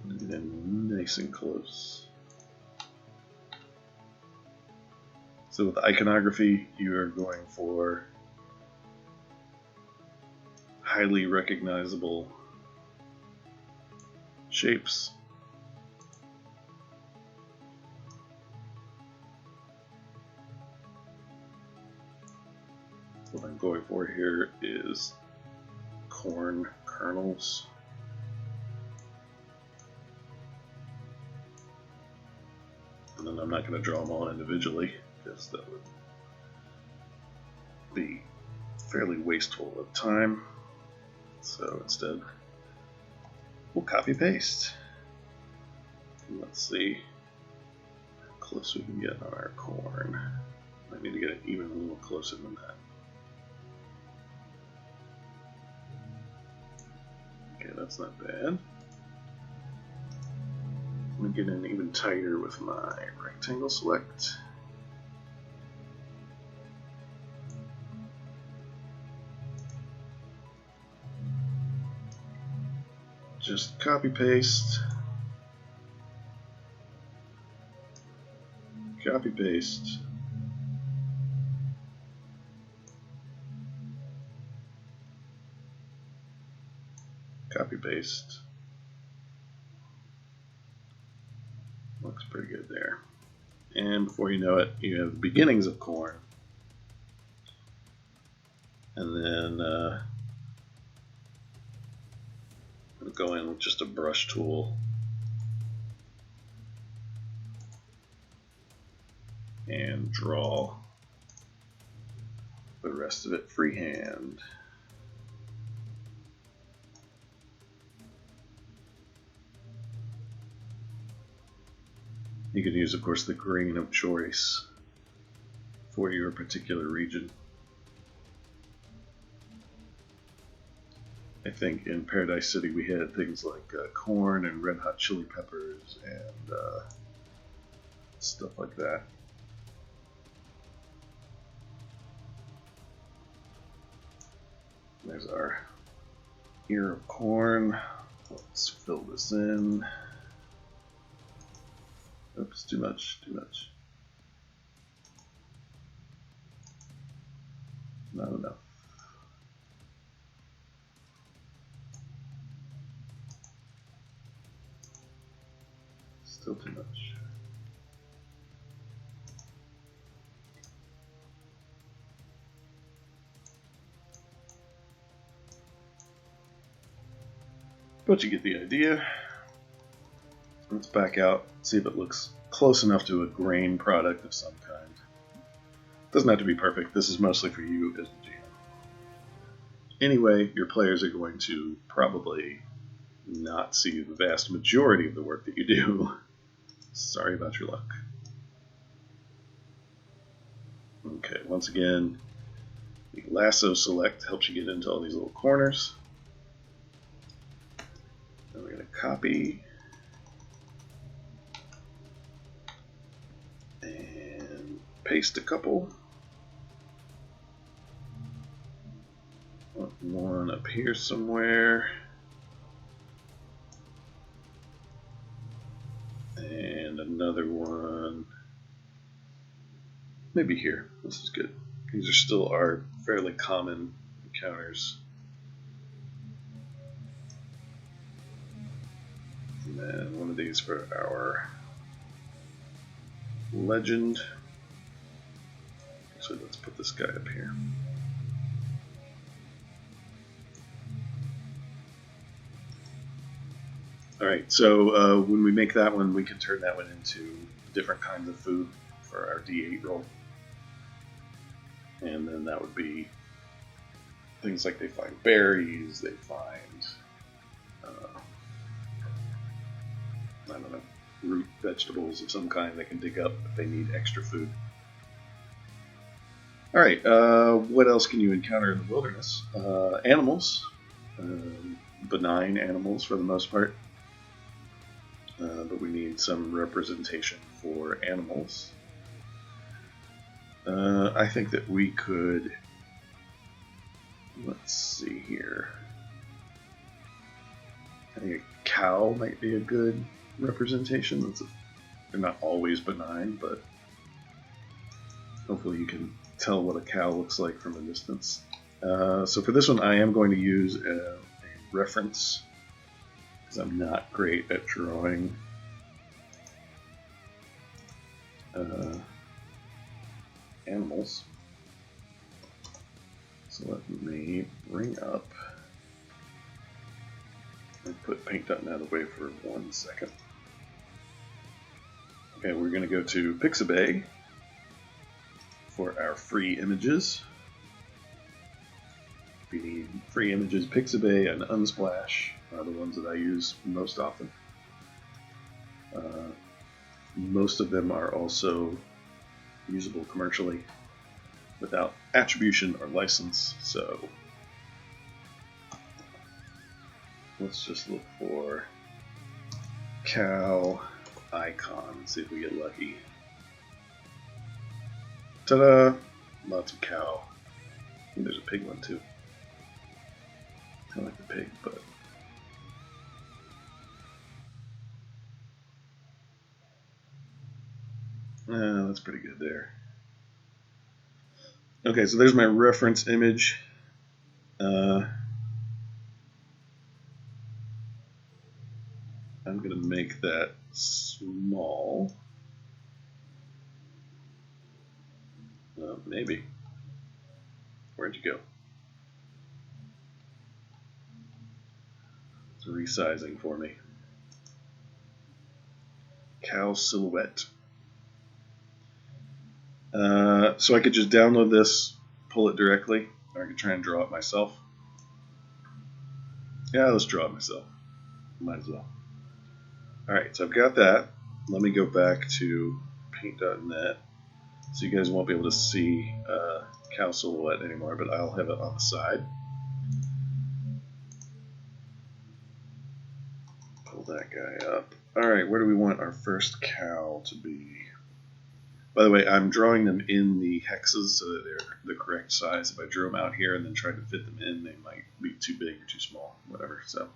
And then nice and close. So with iconography, you are going for highly recognizable shapes. What I'm going for here is corn kernels. And then I'm not going to draw them all individually, because that would be fairly wasteful of time. So instead, we'll copy paste. Let's see how close we can get on our corn. I need to get it even a little closer than that. Okay, that's not bad. I'm going to get in even tighter with my rectangle select. Just copy paste. Copy paste. Copy paste. Looks pretty good there. And before you know it, you have the beginnings of corn. And then I'll go in with just a brush tool and draw the rest of it freehand. You can use, of course, the grain of choice for your particular region. I think in Paradise City we had things like corn and red hot chili peppers and stuff like that. There's our ear of corn. Let's fill this in. Oops, too much, too much. Not enough. Still too much. But you get the idea. Let's back out, see if it looks close enough to a grain product of some kind. Doesn't have to be perfect. This is mostly for you as the GM. Anyway, your players are going to probably not see the vast majority of the work that you do. Sorry about your luck. Okay, once again, the lasso select helps you get into all these little corners. Then we're going to copy and paste a couple. One up here somewhere. And another one maybe here. This is good. These are still our fairly common encounters. And then one of these for our legend. So let's put this guy up here. Alright, so when we make that one, we can turn that one into different kinds of food for our D8 roll. And then that would be things like they find berries, they find, I don't know, root vegetables of some kind they can dig up if they need extra food. Alright, what else can you encounter in the wilderness? Animals, benign animals for the most part. but we need some representation for animals. I think that we could, let's see here, I think a cow might be a good representation. They're not always benign, but hopefully you can tell what a cow looks like from a distance. So for this one I am going to use a reference, because I'm not great at drawing animals. So let me bring up and put paint.net away for 1 second. Okay, we're going to go to Pixabay for our free images. If you need free images, Pixabay and Unsplash are the ones that I use most often. Most of them are also usable commercially without attribution or license, so let's just look for cow icon, see if we get lucky. Ta-da! Lots of cow. And there's a pig one too. I like the pig, but that's pretty good there. Okay, so there's my reference image. I'm going to make that small. Maybe. Where'd you go? It's resizing for me. Cow silhouette. So I could just download this, pull it directly, or I could try and draw it myself. Yeah, let's draw it myself. Might as well. Alright, so I've got that. Let me go back to paint.net. So you guys won't be able to see cow silhouette anymore, but I'll have it on the side. Pull that guy up. Alright, where do we want our first cow to be? By the way, I'm drawing them in the hexes so that they're the correct size. If I drew them out here and then tried to fit them in, they might be too big or too small, whatever. So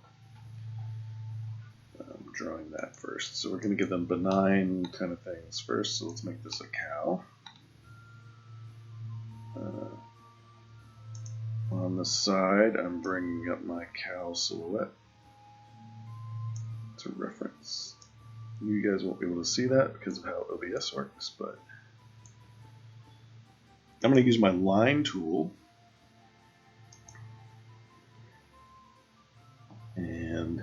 I'm drawing that first. So we're going to give them benign kind of things first. So let's make this a cow. On the side, I'm bringing up my cow silhouette to reference. You guys won't be able to see that because of how OBS works, but I'm going to use my line tool and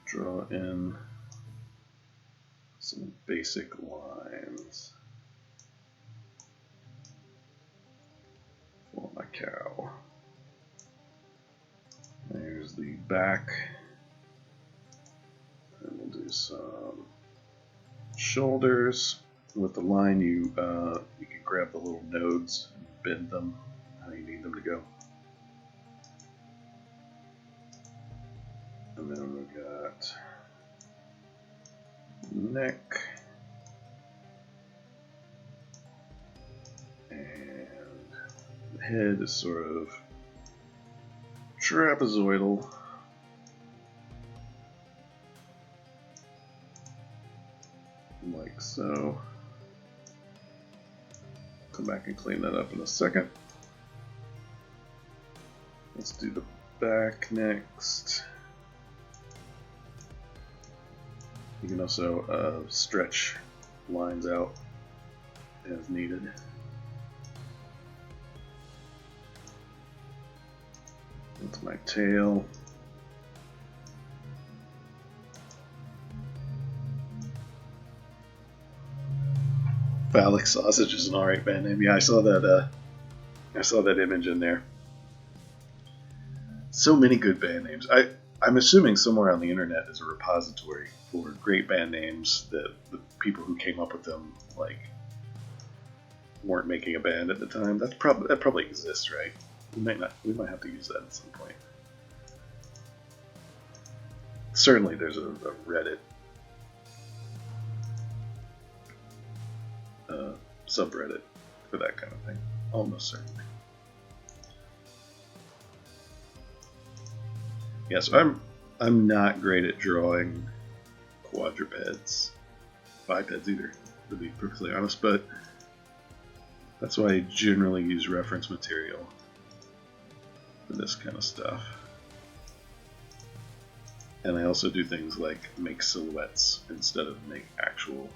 draw in some basic lines for my cow. There's the back, and we'll do some shoulders. With the line, you can grab the little nodes and bend them how you need them to go. And then we've got neck, and the head is sort of trapezoidal. Like so. Come back and clean that up in a second. Let's do the back next. You can also stretch lines out as needed. That's my tail. Phallic Sausage is an alright band name. Yeah, I saw that image in there. So many good band names. I'm assuming somewhere on the internet is a repository for great band names that the people who came up with them weren't making a band at the time. That probably exists, right? We might have to use that at some point. Certainly, there's a Reddit subreddit for that kind of thing, almost certainly. Yeah, so I'm not great at drawing quadrupeds, bipeds either, to be perfectly honest, but that's why I generally use reference material for this kind of stuff. And I also do things like make silhouettes instead of make actual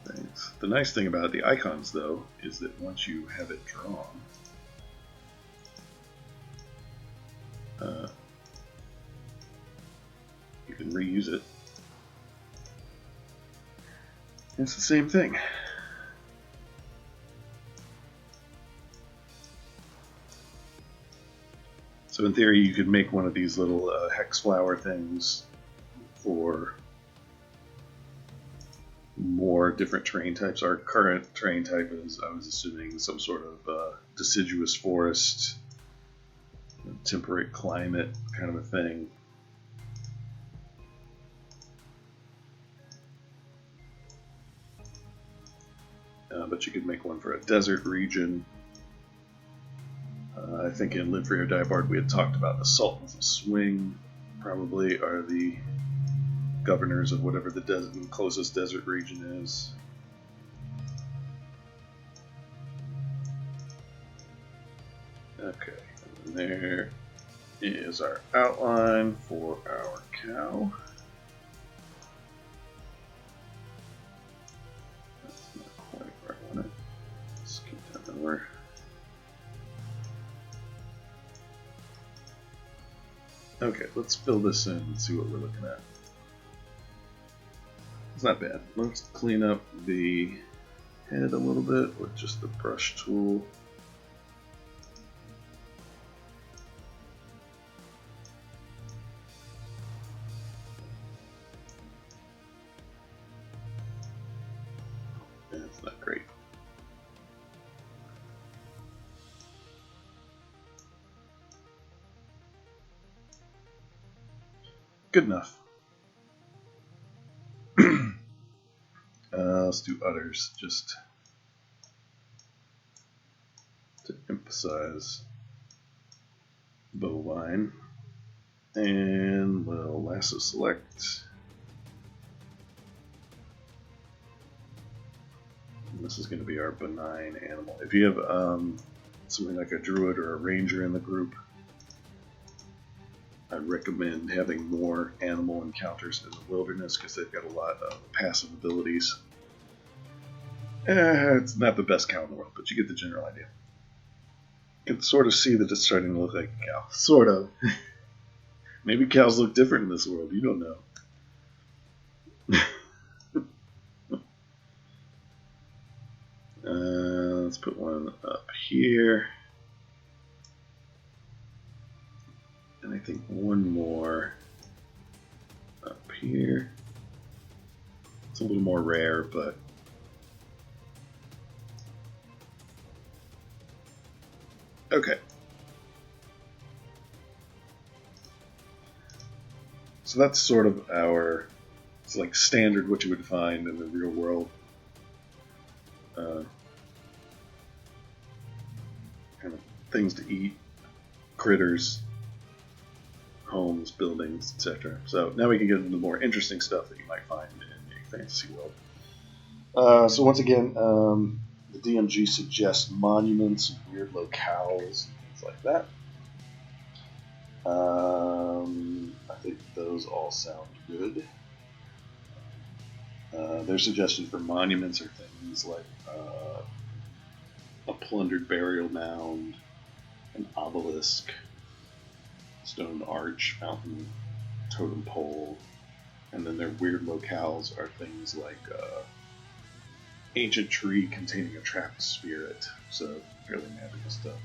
things. The nice thing about the icons, though, is that once you have it drawn, you can reuse it. It's the same thing. So in theory, you could make one of these little hex flower things for more different terrain types. Our current terrain type is, I was assuming, some sort of deciduous forest, temperate climate kind of a thing. But you could make one for a desert region. I think in Live Free or Die Barred we had talked about the Sultans of Swing probably are the governors of whatever the closest desert region is. Okay, and there is our outline for our cow. That's not quite where I want it. Let's keep that over. Okay, let's fill this in and see what we're looking at. It's not bad. Let's clean up the head a little bit with just the brush tool. That's not great. Good enough. Let's do others just to emphasize bovine. And we'll lasso select. And this is going to be our benign animal. If you have something like a druid or a ranger in the group, I'd recommend having more animal encounters in the wilderness because they've got a lot of passive abilities. It's not the best cow in the world, but you get the general idea. You can sort of see that it's starting to look like a cow. Sort of. Maybe cows look different in this world. You don't know. Let's put one up here. And I think one more up here. It's a little more rare, but okay. So that's sort of our, it's like standard what you would find in the real world. Kind of things to eat, critters, homes, buildings, etc. So now we can get into the more interesting stuff that you might find in a fantasy world. So once again, the DMG suggests monuments and weird locales and things like that. I think those all sound good. Their suggestions for monuments are things like a plundered burial mound, an obelisk, stone arch, mountain, totem pole, and then their weird locales are things like ancient tree containing a trapped spirit, so fairly magical stuff.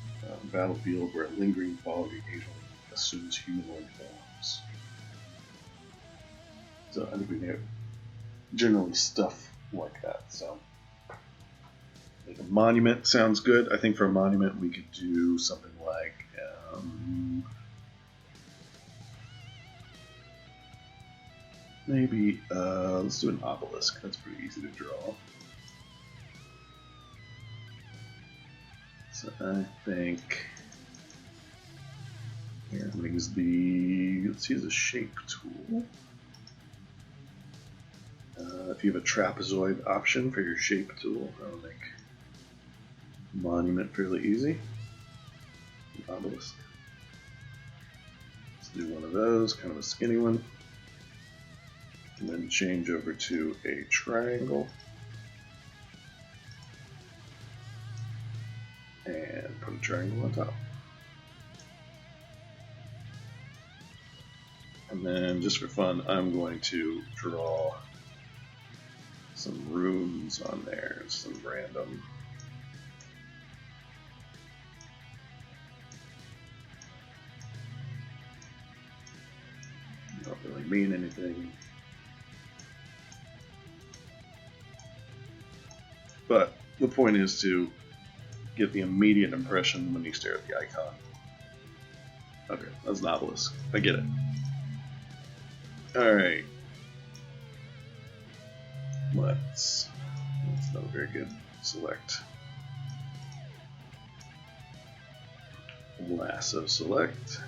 Battlefield where a lingering fog occasionally assumes humanoid forms. So I think we have generally stuff like that. So like a monument sounds good. I think for a monument we could do something like Maybe, let's do an obelisk. That's pretty easy to draw. So I think here I'm going to use let's use a shape tool. If you have a trapezoid option for your shape tool, that'll make monument fairly easy. An obelisk. Let's do one of those, kind of a skinny one. And then change over to a triangle. And put a triangle on top. And then, just for fun, I'm going to draw some runes on there, some random. Don't really mean anything. But the point is to get the immediate impression when you stare at the icon. Okay, that's an obelisk. I get it. Alright. That's not very good. Select. Lasso select.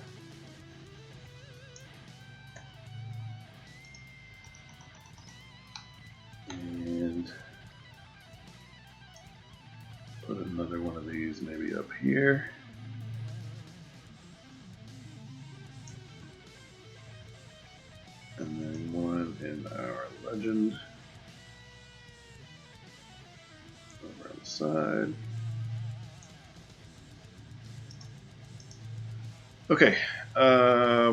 And put another one of these maybe up here. And then one in our legend. Over on the side. Okay,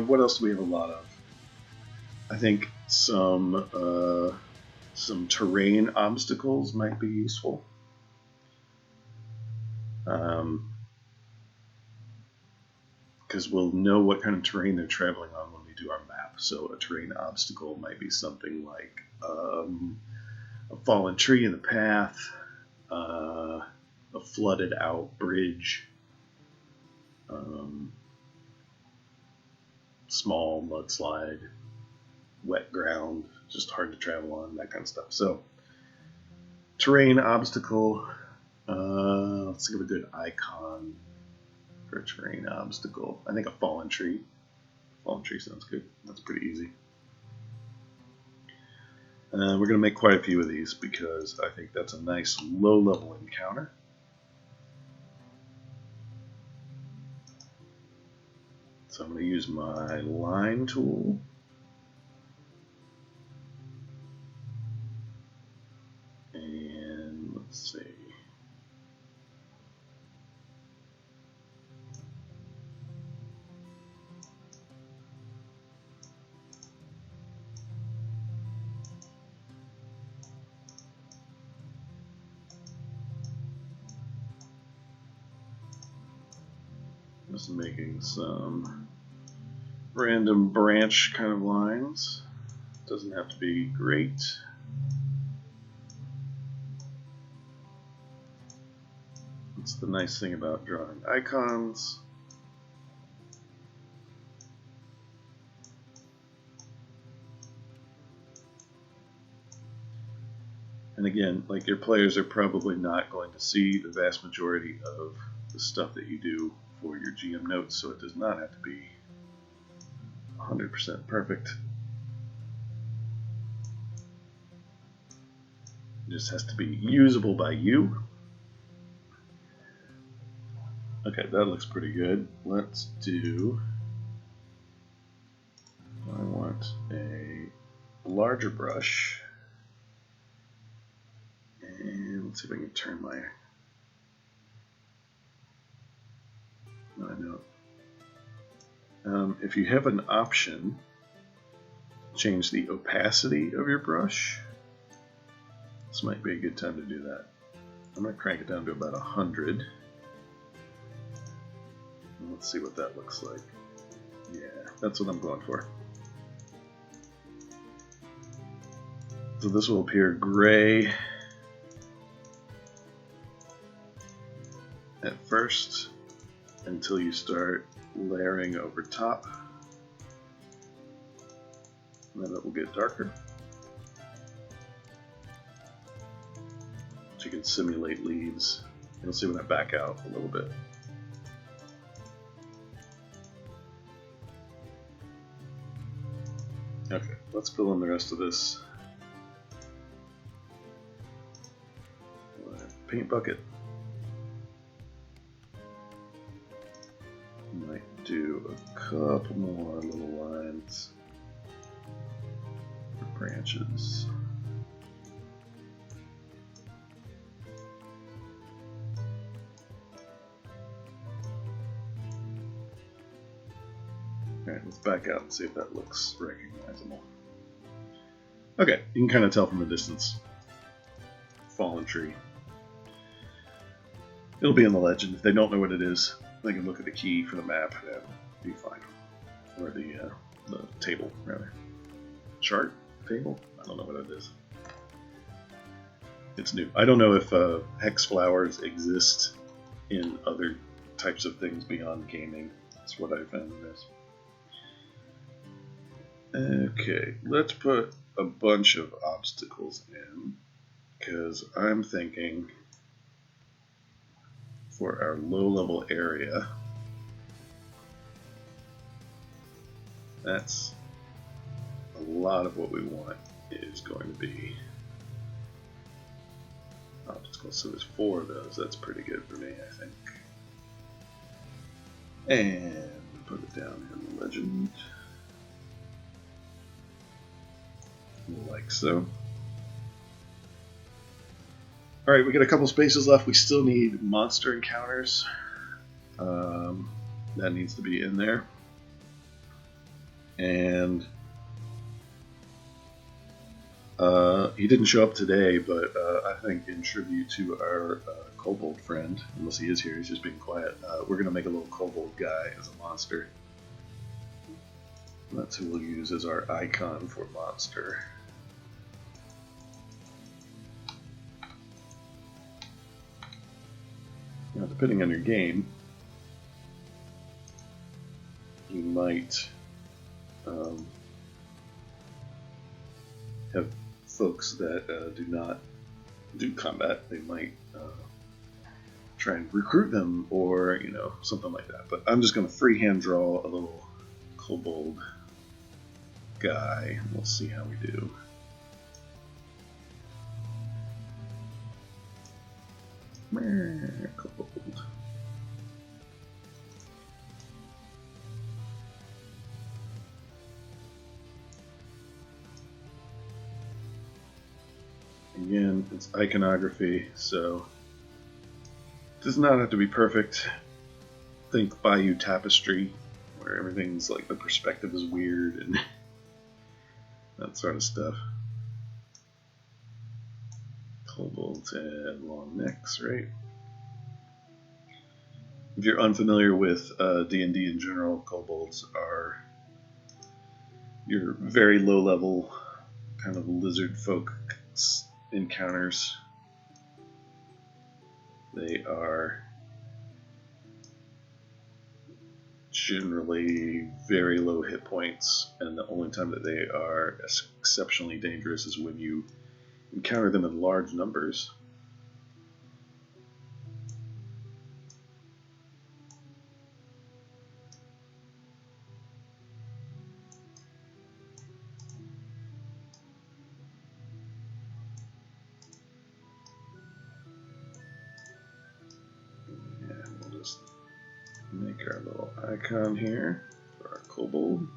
what else do we have a lot of? I think some terrain obstacles might be useful. Because we'll know what kind of terrain they're traveling on when we do our map. So a terrain obstacle might be something like a fallen tree in the path, a flooded out bridge, small mudslide, wet ground, just hard to travel on, that kind of stuff. So terrain obstacle, let's think of a good icon for a terrain obstacle. I think a fallen tree. Fallen tree sounds good. That's pretty easy. We're going to make quite a few of these because I think that's a nice low-level encounter. So I'm going to use my line tool. And let's see. Just making some random branch kind of lines. Doesn't have to be great. That's the nice thing about drawing icons. And again, like, your players are probably not going to see the vast majority of the stuff that you do for your GM notes, so it does not have to be 100% perfect. It just has to be usable by you. Okay, that looks pretty good. Let's do... I want a larger brush. And let's see if I can turn my... if you have an option, change the opacity of your brush. This might be a good time to do that. I'm going to crank it down to about 100. Let's see what that looks like. Yeah, that's what I'm going for. So this will appear gray at first until you start layering over top. and then it will get darker. So you can simulate leaves. You'll see when I back out a little bit. Okay, let's fill in the rest of this. Paint bucket. Might do a couple more little lines. Branches. Alright, let's back out and see if that looks recognizable. Okay, you can kind of tell from a distance. Fallen tree. It'll be in the legend. If they don't know what it is, they can look at the key for the map. That'll be fine. Or the table, rather. Chart? Table? I don't know what it is. It's new. I don't know if hex flowers exist in other types of things beyond gaming. That's what I found in this. Okay, let's put a bunch of obstacles in, because I'm thinking for our low-level area, that's a lot of what we want is going to be obstacles. So there's 4 of those. That's pretty good for me, I think. And put it down in the legend. Like so. Alright, we got a couple spaces left. We still need monster encounters. That needs to be in there. And he didn't show up today, but I think in tribute to our kobold friend, unless he is here, he's just being quiet, we're going to make a little kobold guy as a monster. That's who we'll use as our icon for monster. Now, depending on your game, you might have folks that do not do combat. They might try and recruit them, or something like that. But I'm just going to freehand draw a little kobold guy, and we'll see how we do. Kobold. Again, it's iconography, so it does not have to be perfect. Think Bayou Tapestry, where everything's like the perspective is weird and that sort of stuff. Kobolds and long necks, right? If you're unfamiliar with D&D in general, kobolds are your very low-level kind of lizard folk encounters. They are generally very low hit points, and the only time that they are exceptionally dangerous is when you encounter them in large numbers. And we'll just make our little icon here for our kobold.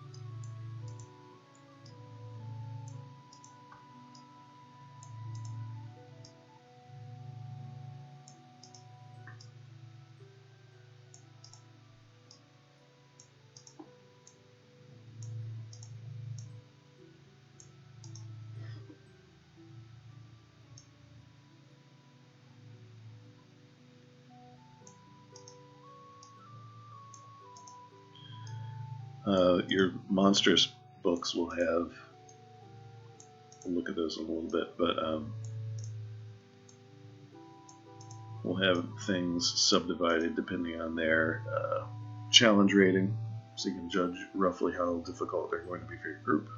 Your monstrous books will have, we'll look at those in a little bit, but we'll have things subdivided depending on their challenge rating, so you can judge roughly how difficult they're going to be for your group.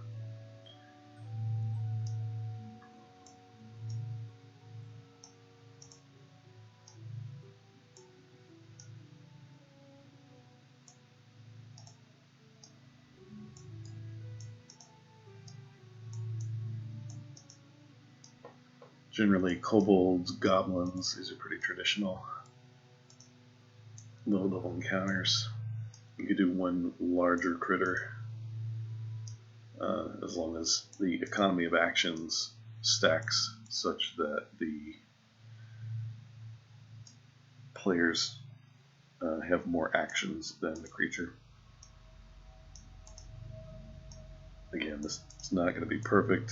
Generally, kobolds, goblins, these are pretty traditional low-level encounters. You could do one larger critter as long as the economy of actions stacks such that the players have more actions than the creature. Again, this is not going to be perfect.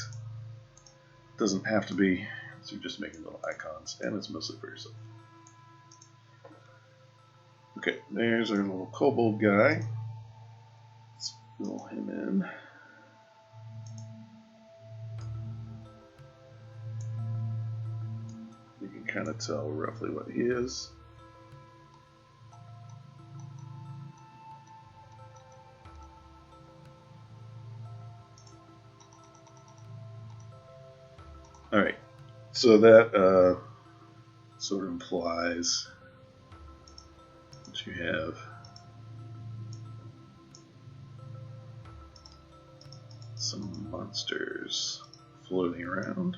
It doesn't have to be, so you're just making little icons, and it's mostly for yourself. Okay, there's our little kobold guy. Let's fill him in. You can kind of tell roughly what he is. Alright, so that sort of implies that you have some monsters floating around.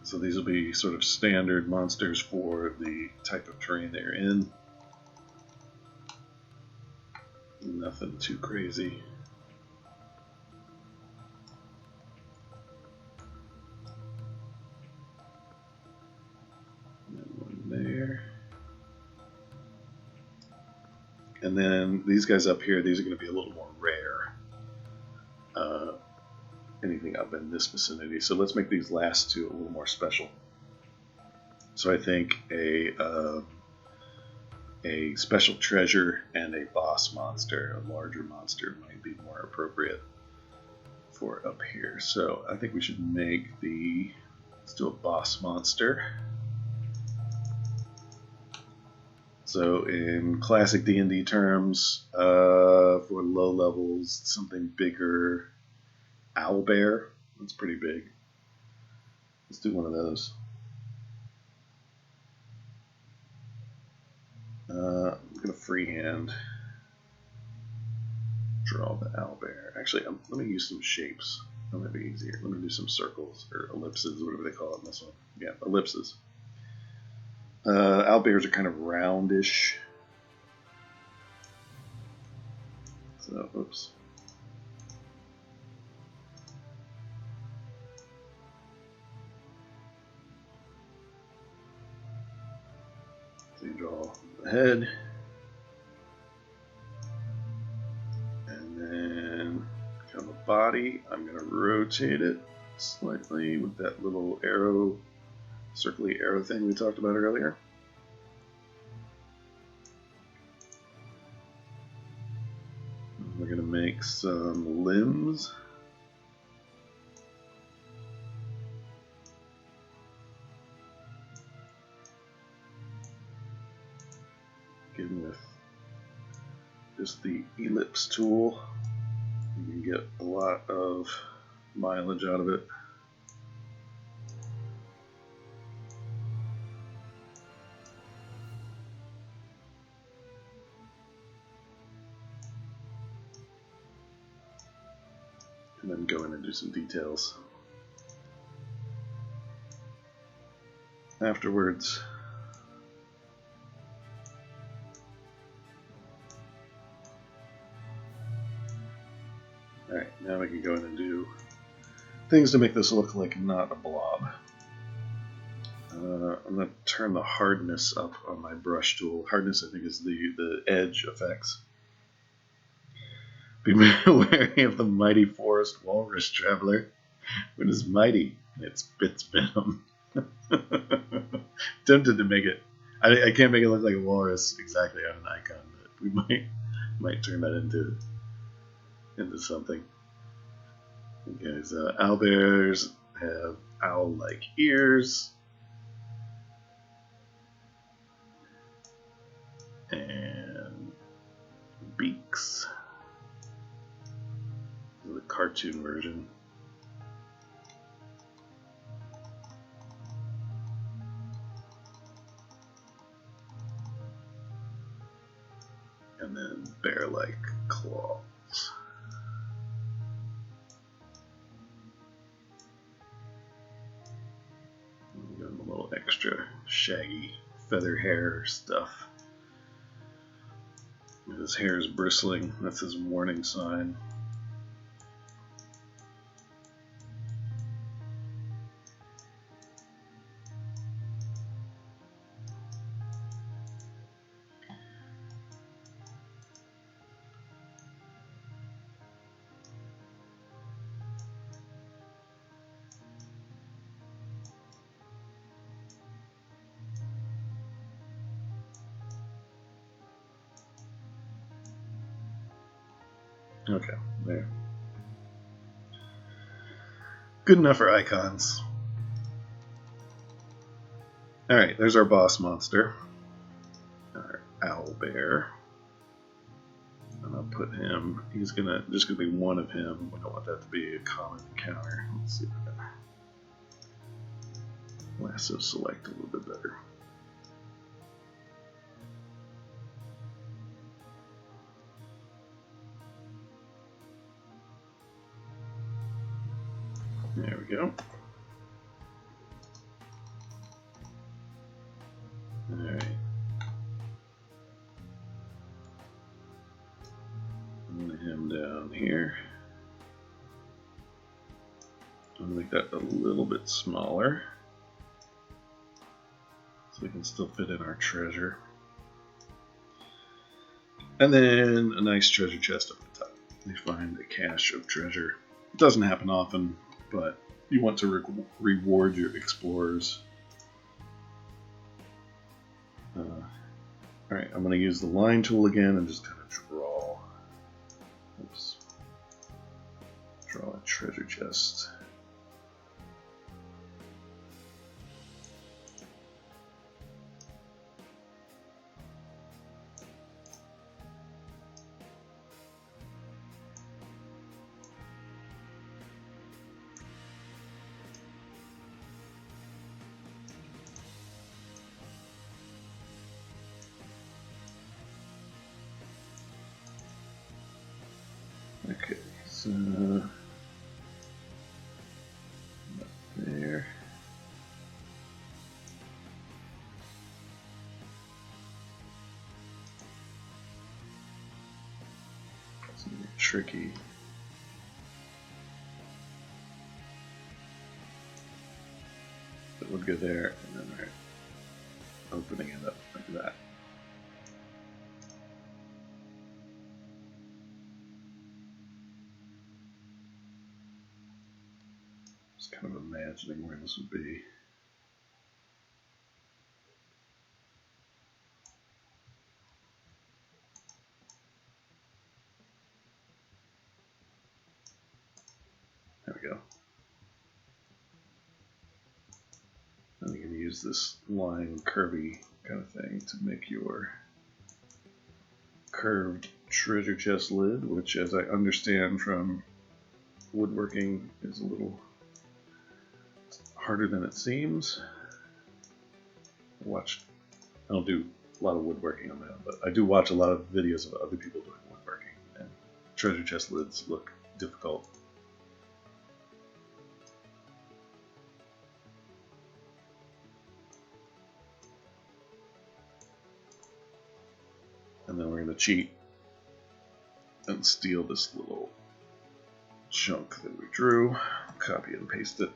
So these will be sort of standard monsters for the type of terrain they're in. Nothing too crazy. And then these guys up here, these are going to be a little more rare. Anything up in this vicinity. So let's make these last two a little more special. So I think a special treasure and a boss monster, a larger monster, might be more appropriate for up here. So I think we should make let's do a boss monster. So in classic D&D terms, for low levels, something bigger, owlbear. That's pretty big. Let's do one of those. I'm going to freehand draw the owlbear. Actually, let me use some shapes. That might be easier. Let me do some circles or ellipses, whatever they call it in this one. Yeah, ellipses. Owlbears are kind of roundish. So, oops. So you draw the head. And then kind of a body. I'm going to rotate it slightly with that little arrow, circly arrow thing we talked about earlier. We're going to make some limbs. Again, with just the ellipse tool, you can get a lot of mileage out of it. And then go in and do some details afterwards. Alright, now we can go in and do things to make this look like not a blob. I'm going to turn the hardness up on my brush tool. Hardness, I think, is the edge effects. Be wary of the mighty forest walrus traveler. When it's mighty, it spits venom. Tempted to make it. I can't make it look like a walrus exactly on an icon, but we might turn that into something. Okay, so owlbears have owl-like ears. And beaks. The cartoon version. And then bear-like claws. shaggy feather hair stuff. His hair is bristling. That's his warning sign. Okay, there. Good enough for icons. Alright, there's our boss monster. Our owl bear. And I'll put him, there's gonna be one of him. We don't want that to be a common encounter. Let's see if I can lasso select a little bit better. There we go. Alright. Move him down here. I'm going to make that a little bit smaller so we can still fit in our treasure. And then a nice treasure chest up the top. We find a cache of treasure. It doesn't happen often, but you want to reward your explorers. Alright, I'm going to use the line tool again and just kind of draw. Oops. Draw a treasure chest. Okay, so up there. It's gonna be tricky. It would go there, and then we're opening it up like that. Kind of imagining where this would be. There we go. And you can use this line curvy kind of thing to make your curved treasure chest lid, which, as I understand from woodworking, is a little harder than it seems. I don't do a lot of woodworking on that, but I do watch a lot of videos of other people doing woodworking, and treasure chest lids look difficult. And then we're going to cheat and steal this little chunk that we drew, copy and paste it.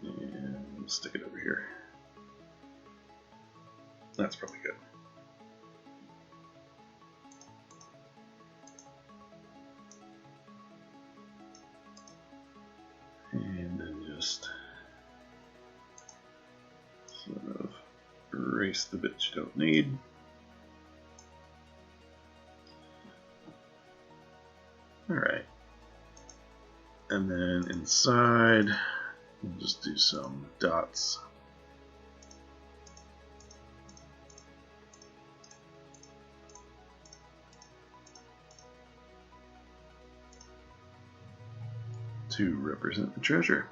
And we'll stick it over here. That's probably good. And then just sort of erase the bits you don't need. Alright. And then inside, we'll just do some dots. To represent the treasure.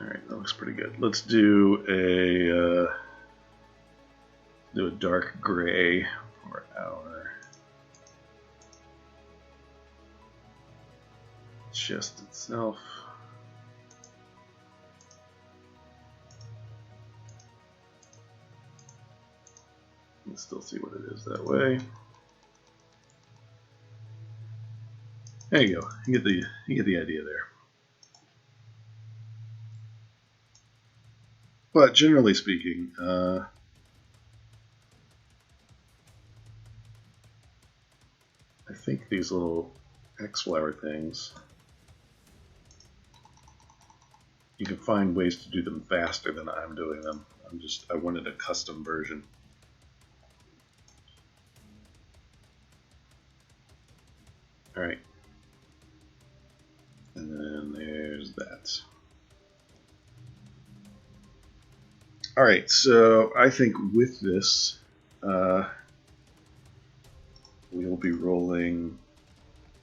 Alright, that looks pretty good. Let's do a dark gray for our chest itself. You can still see what it is that way. There you go. You get the idea there. But generally speaking, I think these little X flower things, you can find ways to do them faster than I'm doing them. I wanted a custom version. Alright. And then there's that. Alright, so I think with this, we will be rolling.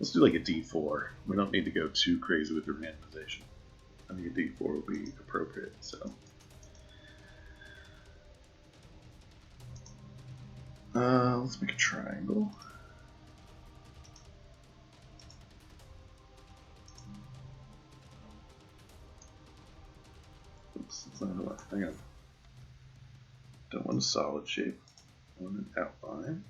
Let's do like a D4. We don't need to go too crazy with the randomization. I think a D4 will be appropriate. So, let's make a triangle. Oops, that's not enough. Hang on. Don't want a solid shape. I want an outline.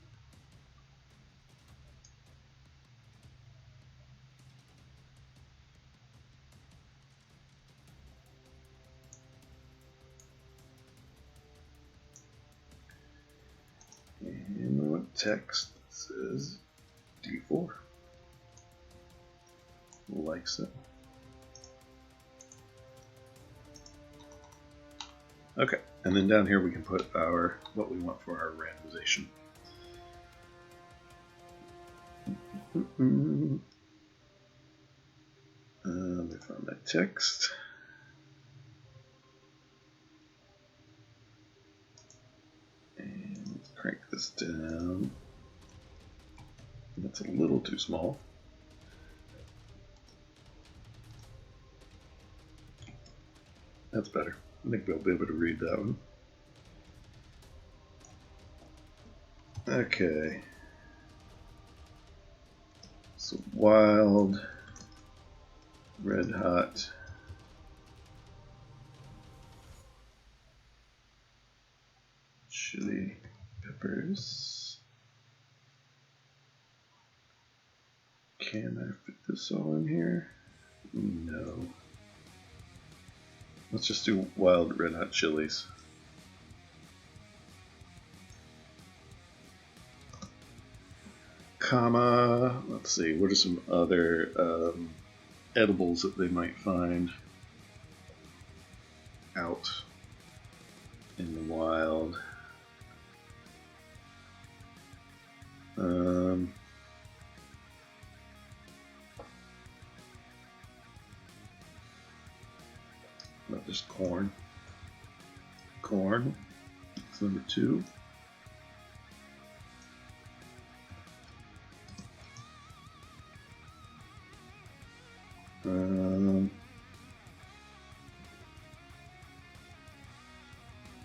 And we want text that says D4. Like so. Okay, and then down here we can put our what we want for our randomization. Let me find my text. And let's crank this down. That's a little too small. That's better. I think we'll be able to read that one. Okay. So wild, red hot, chili peppers. Can I fit this all in here? No. Let's just do wild red hot chilies. Comma, let's see, what are some other edibles that they might find out in the wild? Not just corn. Corn, that's number 2.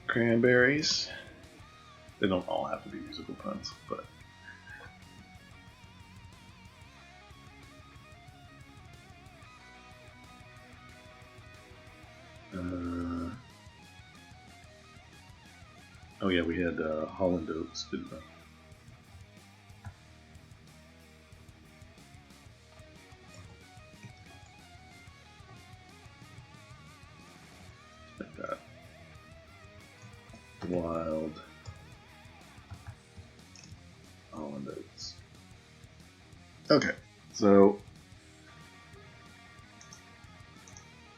Cranberries. They don't all have to be musical puns, but oh yeah, we had Holland oats, didn't we? Like that. Wild Holland oats. Okay, so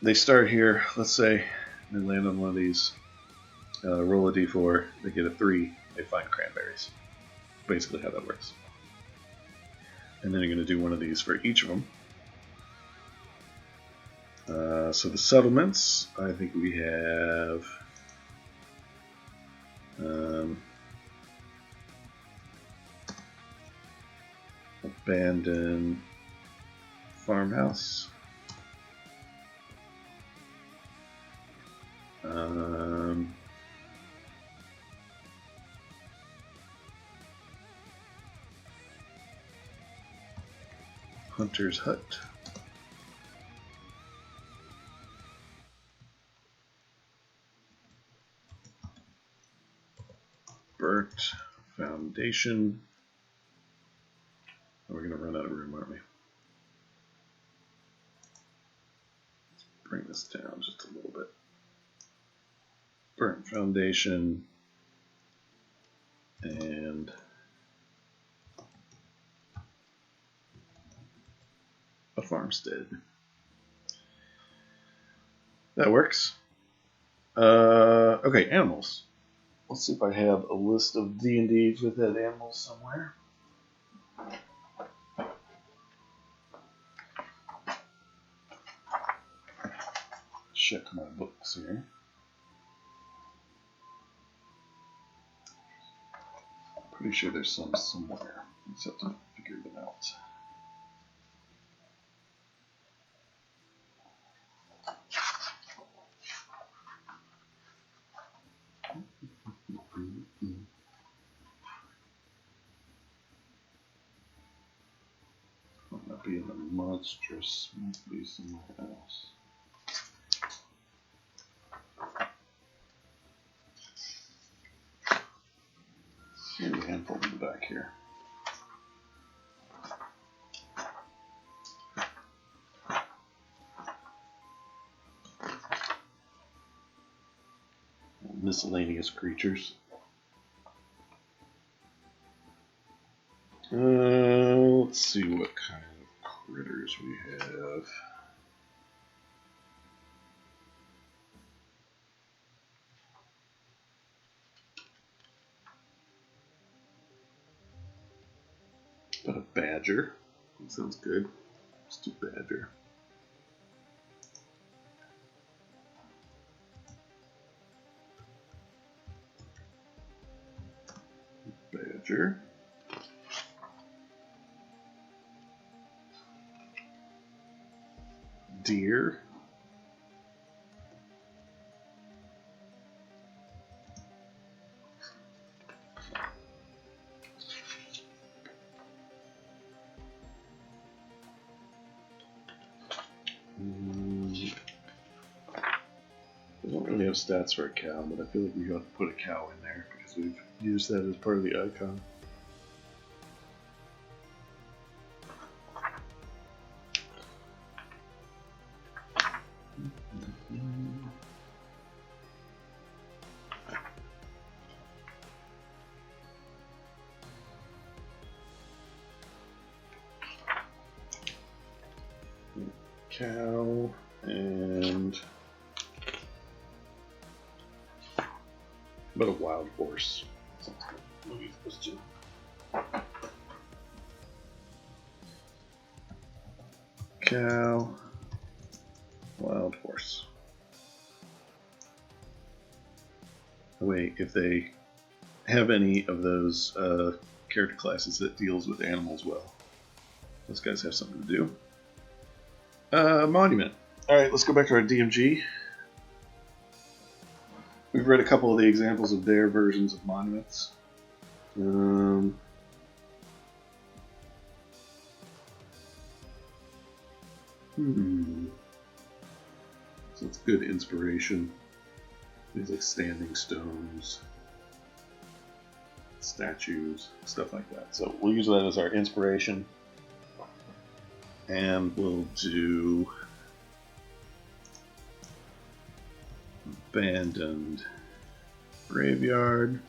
they start here. Let's say they land on one of these. Roll a d4, they get a 3, they find cranberries. Basically how that works. And then you're going to do one of these for each of them. So the settlements, I think we have abandoned farmhouse. Hunter's hut. burnt foundation. We're going to run out of room, aren't we? Let's bring this down just a little bit. Burnt foundation and a farmstead. That works. Okay, animals. Let's see if I have a list of D&Ds with that animals somewhere. Check my books here. Pretty sure there's some somewhere. Just have to figure them out. Might not be in the monstrous, might be somewhere else. Maybe a handful in the back here. Miscellaneous creatures. Let's see what kind of critters we have. But a badger. That sounds good. Let's do badger. Badger. Deer. I don't really have stats for a cow, but I feel like we have to put a cow in there because we've used that as part of the icon. Cow and but a wild horse. Sounds good. We'll use those two. Cow, wild horse. Wait, if they have any of those character classes that deals with animals well, those guys have something to do. Monument. Alright, let's go back to our DMG. We've read a couple of the examples of their versions of monuments. So it's good inspiration. Things like standing stones, statues, stuff like that. So we'll use that as our inspiration. And we'll do abandoned graveyard.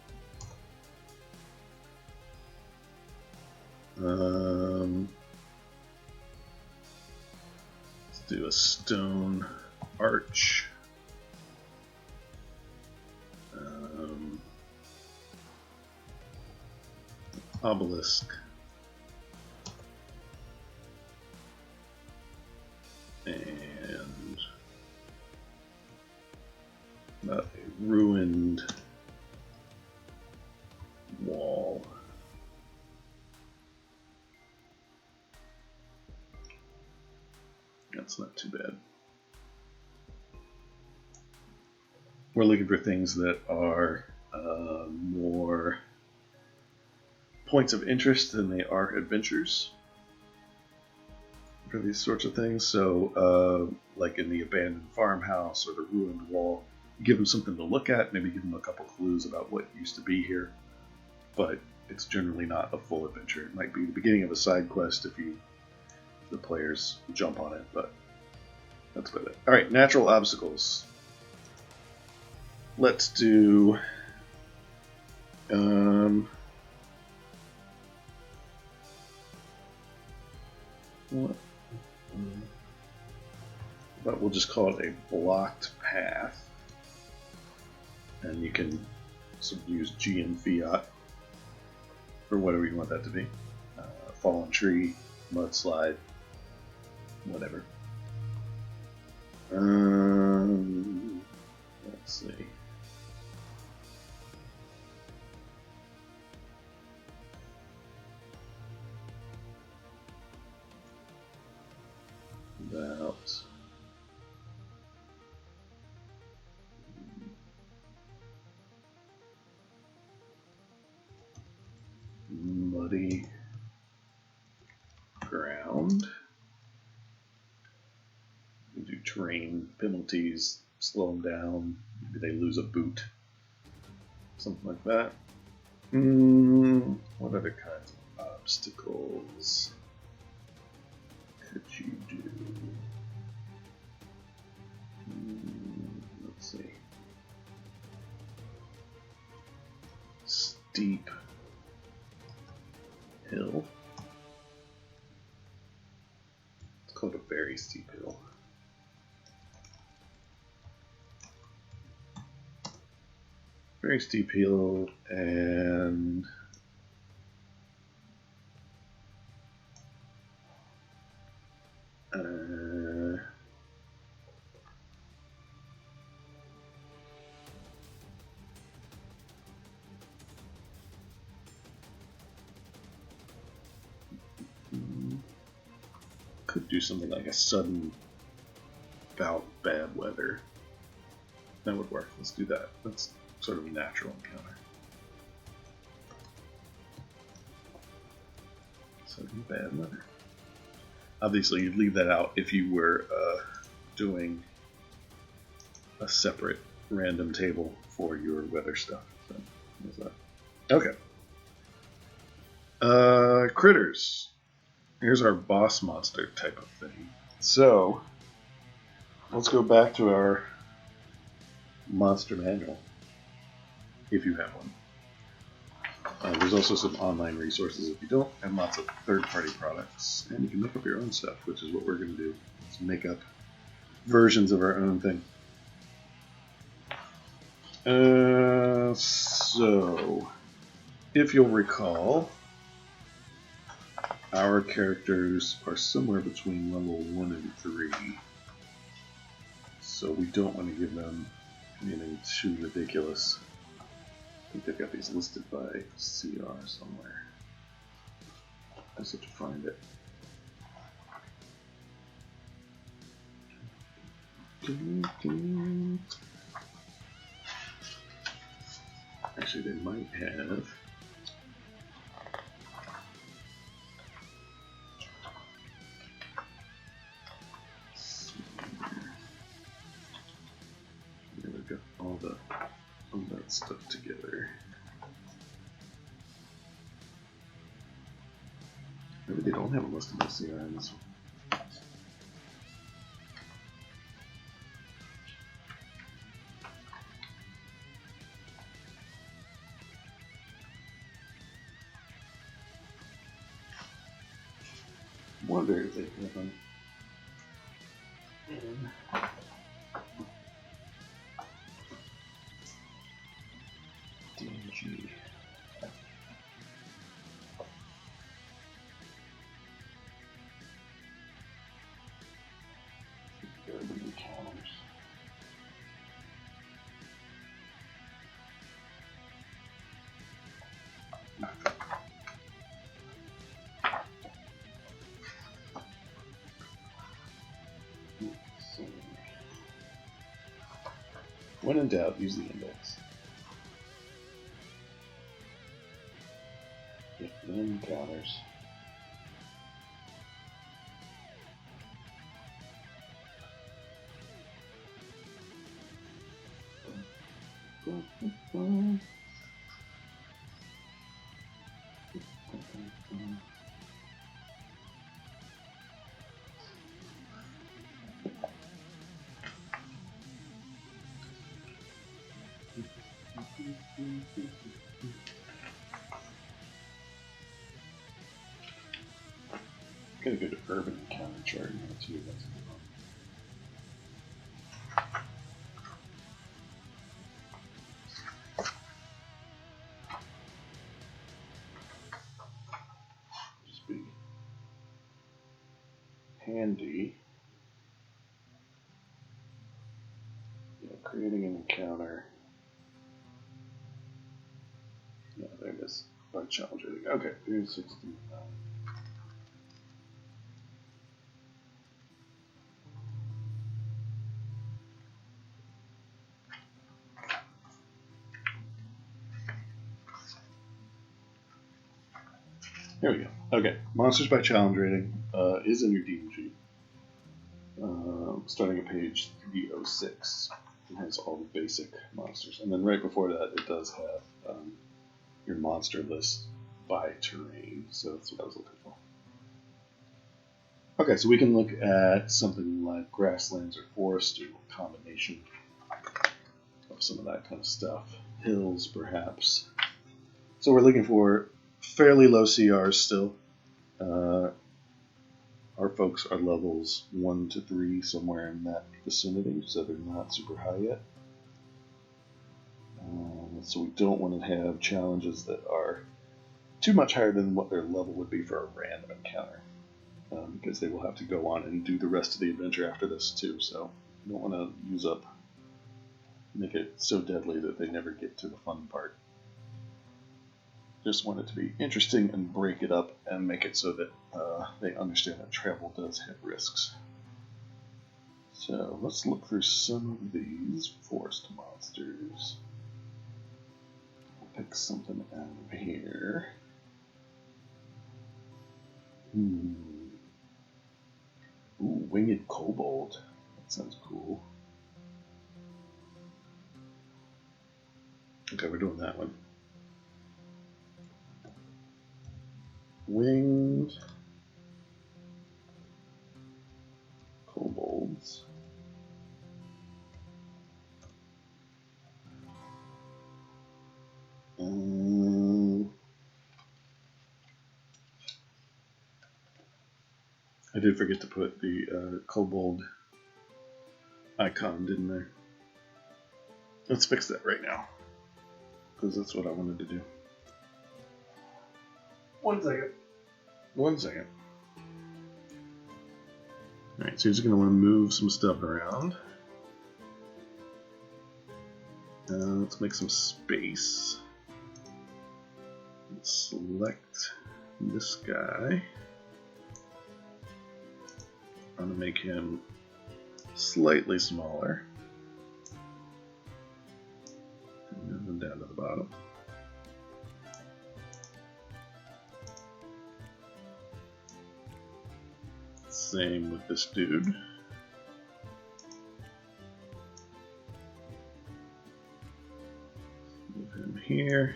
Let's do a stone arch. Obelisk. And a ruined wall. That's not too bad. We're looking for things that are more points of interest than they are adventures for these sorts of things. So like in the abandoned farmhouse or the ruined wall, give them something to look at, maybe give them a couple clues about what used to be here. but it's generally not a full adventure. It might be the beginning of a side quest if the players jump on it, but that's about it. All right, natural obstacles. Let's do. What? But we'll just call it a blocked path, and you can use G and Fiat for whatever you want that to be. Fallen tree, mudslide, whatever. Let's see. About muddy ground. We do terrain penalties, slow them down. Maybe they lose a boot, something like that. What other kinds of obstacles could you do? Let's see. Steep hill. It's called a very steep hill. Very steep hill, and could do something like a sudden bout of bad weather. That would work. Let's do that. That's sort of a natural encounter. Sudden bad weather. Obviously, you'd leave that out if you were doing a separate random table for your weather stuff. So, there's that. Okay. Critters. Here's our boss monster type of thing. So, let's go back to our monster manual, if you have one. There's also some online resources if you don't, and lots of third-party products. And you can make up your own stuff, which is what we're going to do. Let's make up versions of our own thing. So, if you'll recall, our characters are somewhere between level 1 and 3. So we don't want to give them anything too ridiculous. I think they've got these listed by CR somewhere. I just have to find it. Actually, they might have. All that stuff together. Maybe they don't have a list of SCR in this one. Wonder if they have them. DG. Encounters. When in doubt, use the index. Encounters. Got a good urban encounter chart now too. That's cool. Just be handy. Yeah, creating an encounter. Yeah, there it is. By challenge rating. Okay, 369. There we go. Okay, monsters by challenge rating is in your DMG. Starting at page 306. It has all the basic monsters. And then right before that, it does have your monster list by terrain. So that's what I was looking for. Okay, so we can look at something like grasslands or forest, or a combination of some of that kind of stuff. Hills, perhaps. So we're looking for fairly low CRs still. Our folks are levels 1 to 3, somewhere in that vicinity, so they're not super high yet. So we don't want to have challenges that are too much higher than what their level would be for a random encounter, because they will have to go on and do the rest of the adventure after this too. So we don't want to make it so deadly that they never get to the fun part. Just want it to be interesting and break it up and make it so that they understand that travel does have risks. So let's look through some of these forest monsters. I'll pick something out of here. Ooh, winged kobold. That sounds cool. Okay, we're doing that one. Winged kobolds. I did forget to put the kobold icon, didn't I? Let's fix that right now, because that's what I wanted to do. 1 second. 1 second. Alright, so you're just going to want to move some stuff around. Let's make some space. Let's select this guy. I'm going to make him slightly smaller. And then down to the bottom. Same with this dude. Move him here.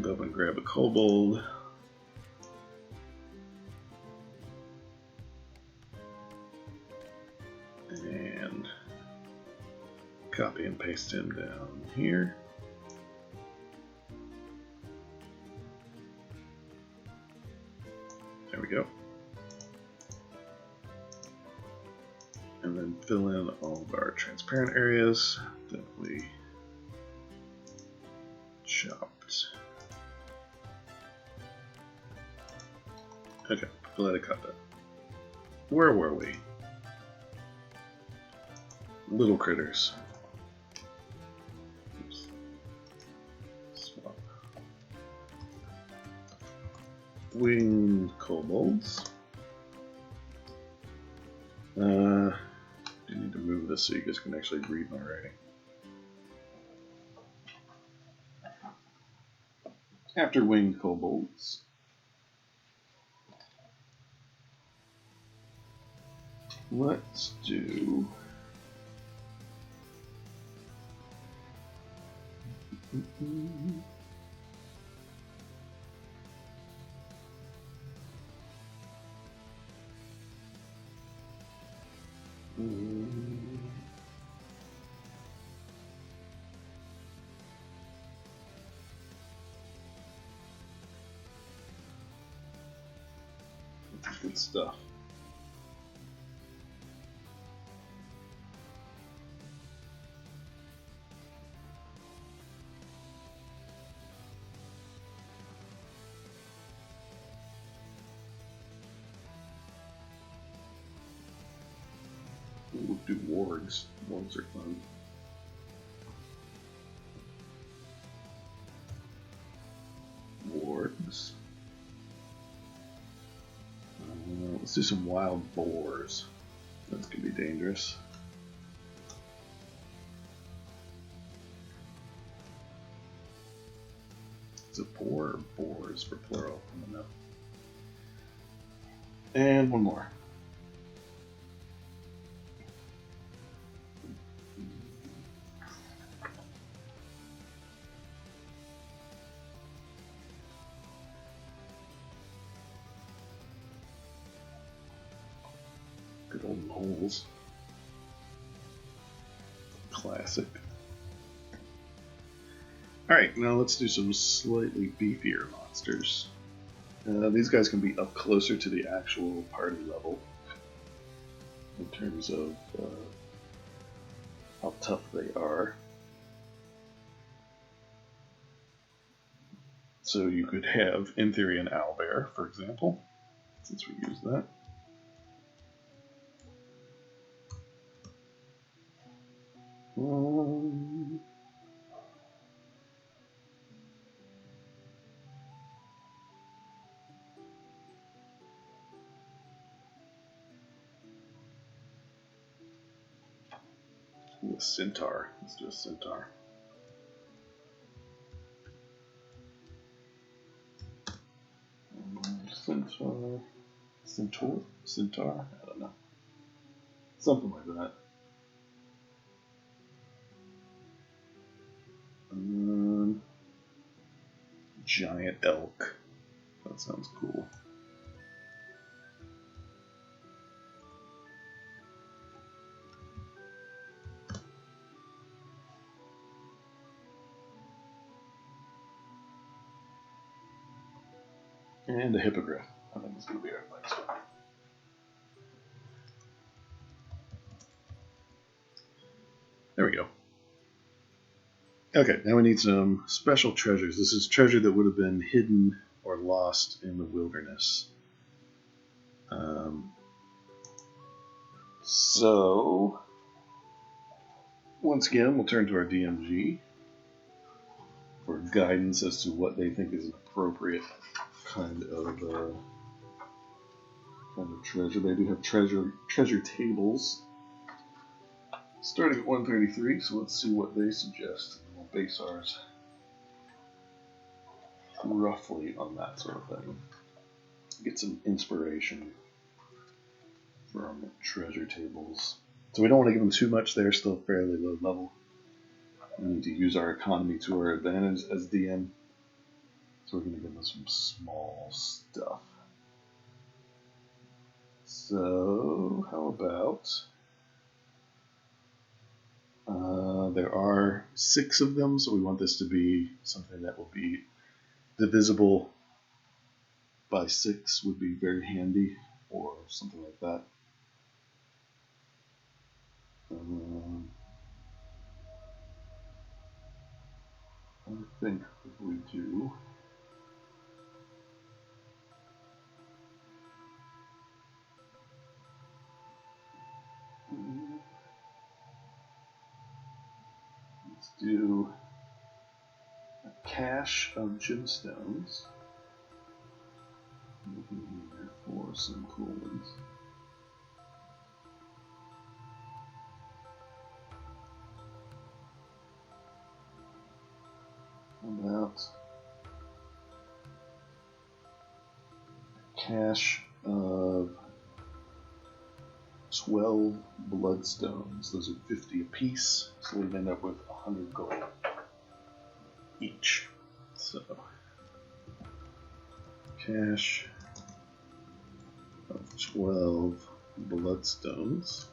Go up and grab a kobold. And copy and paste him down here. There we go. And then fill in all of our transparent areas that we chopped. Okay, glad I caught that. Where were we? Little critters. Oops. Swap. Winged kobolds. I need to move this so you guys can actually read my writing. After winged kobolds, let's do Good stuff. We'll do wargs. Wargs are fun. Wargs. Let's do some wild boars. That's gonna be dangerous. Is it boar or boars for plural? I don't know. And one more. Good old moles. Classic. Alright, now let's do some slightly beefier monsters. These guys can be up closer to the actual party level in terms of how tough they are. So you could have, in theory, an owlbear, for example, since we use that. A centaur. Let's do a centaur. Centaur? I don't know. Something like that. Giant elk. That sounds cool. And a hippogriff. I think it's going to be our next one. There we go. Okay, now we need some special treasures. This is treasure that would have been hidden or lost in the wilderness. So, once again, we'll turn to our DMG for guidance as to what they think is an appropriate kind of treasure. They do have treasure tables starting at 133, so let's see what they suggest. We'll base ours roughly on that sort of thing. Get some inspiration from treasure tables. So we don't want to give them too much, they're still fairly low level. We need to use our economy to our advantage as DM. So we're going to give them some small stuff. So, how about... there are 6 of them, so we want this to be something that will be divisible by 6 would be very handy, or something like that. I think if we do... let's do a cache of gemstones. Looking here for some cool ones. About a cache of 12 bloodstones. Those are 50 apiece, so we'd end up with 100 gold each. So, cache of 12 bloodstones,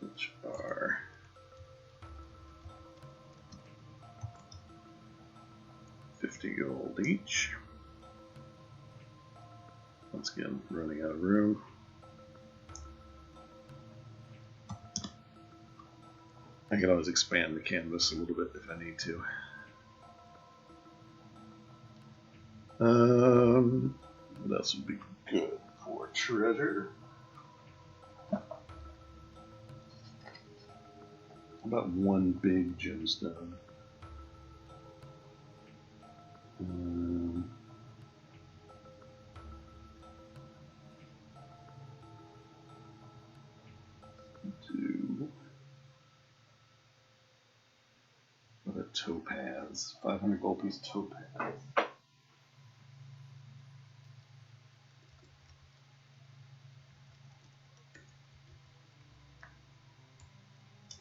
which are 50 gold each. once again, running out of room. I can always expand the canvas a little bit if I need to. What else would be good for treasure? How about one big gemstone? Do what a topaz, 500 gold piece topaz.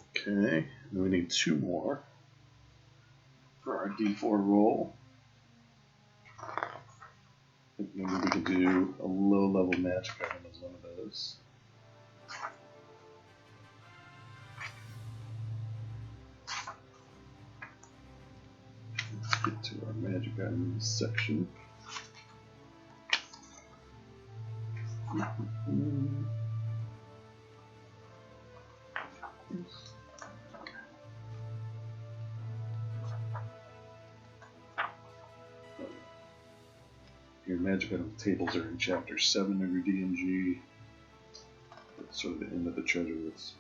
Okay, and we need 2 more for our D4 roll. I think maybe we could do a low-level magic item as one of those. Let's get to our magic items section. Your magic item tables are in chapter 7 of your D&G. That's sort of the end of the treasure. It's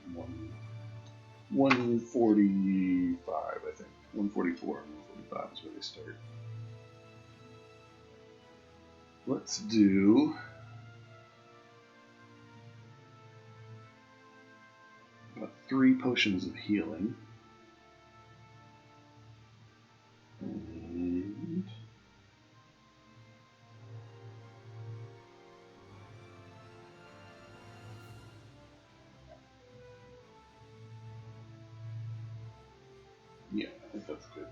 145, I think. 144 and 145 is where they start. Let's do about 3 potions of healing. And yeah, I think that's good.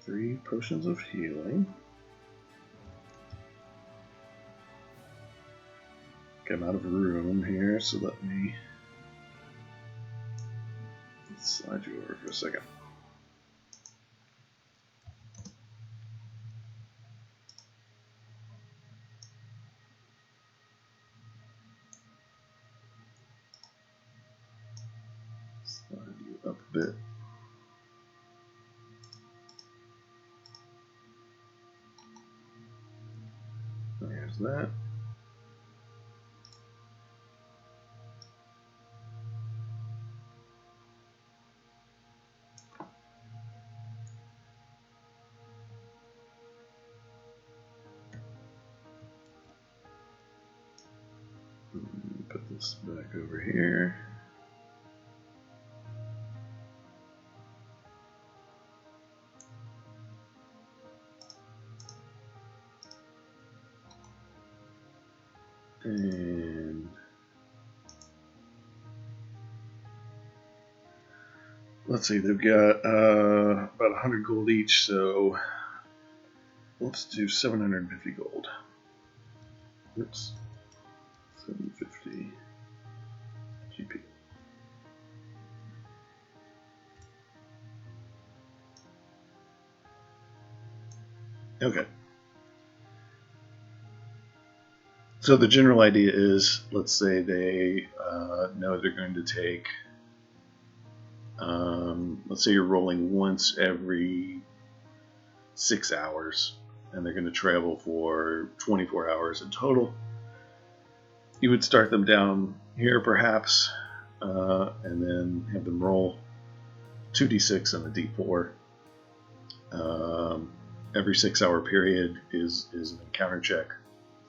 Three potions of healing. Okay, I'm out of room here, so let me slide you over for a second. Slide you up a bit. There's that. Put this back over here. And let's see, they've got about 100 gold each, so let's do 750 gold. Oops. 750 GP. Okay. So the general idea is, let's say they know they're going to take, let's say you're rolling once every 6 hours, and they're going to travel for 24 hours in total. You would start them down here, perhaps, and then have them roll 2d6 and a d4. Every 6 hour period is an encounter check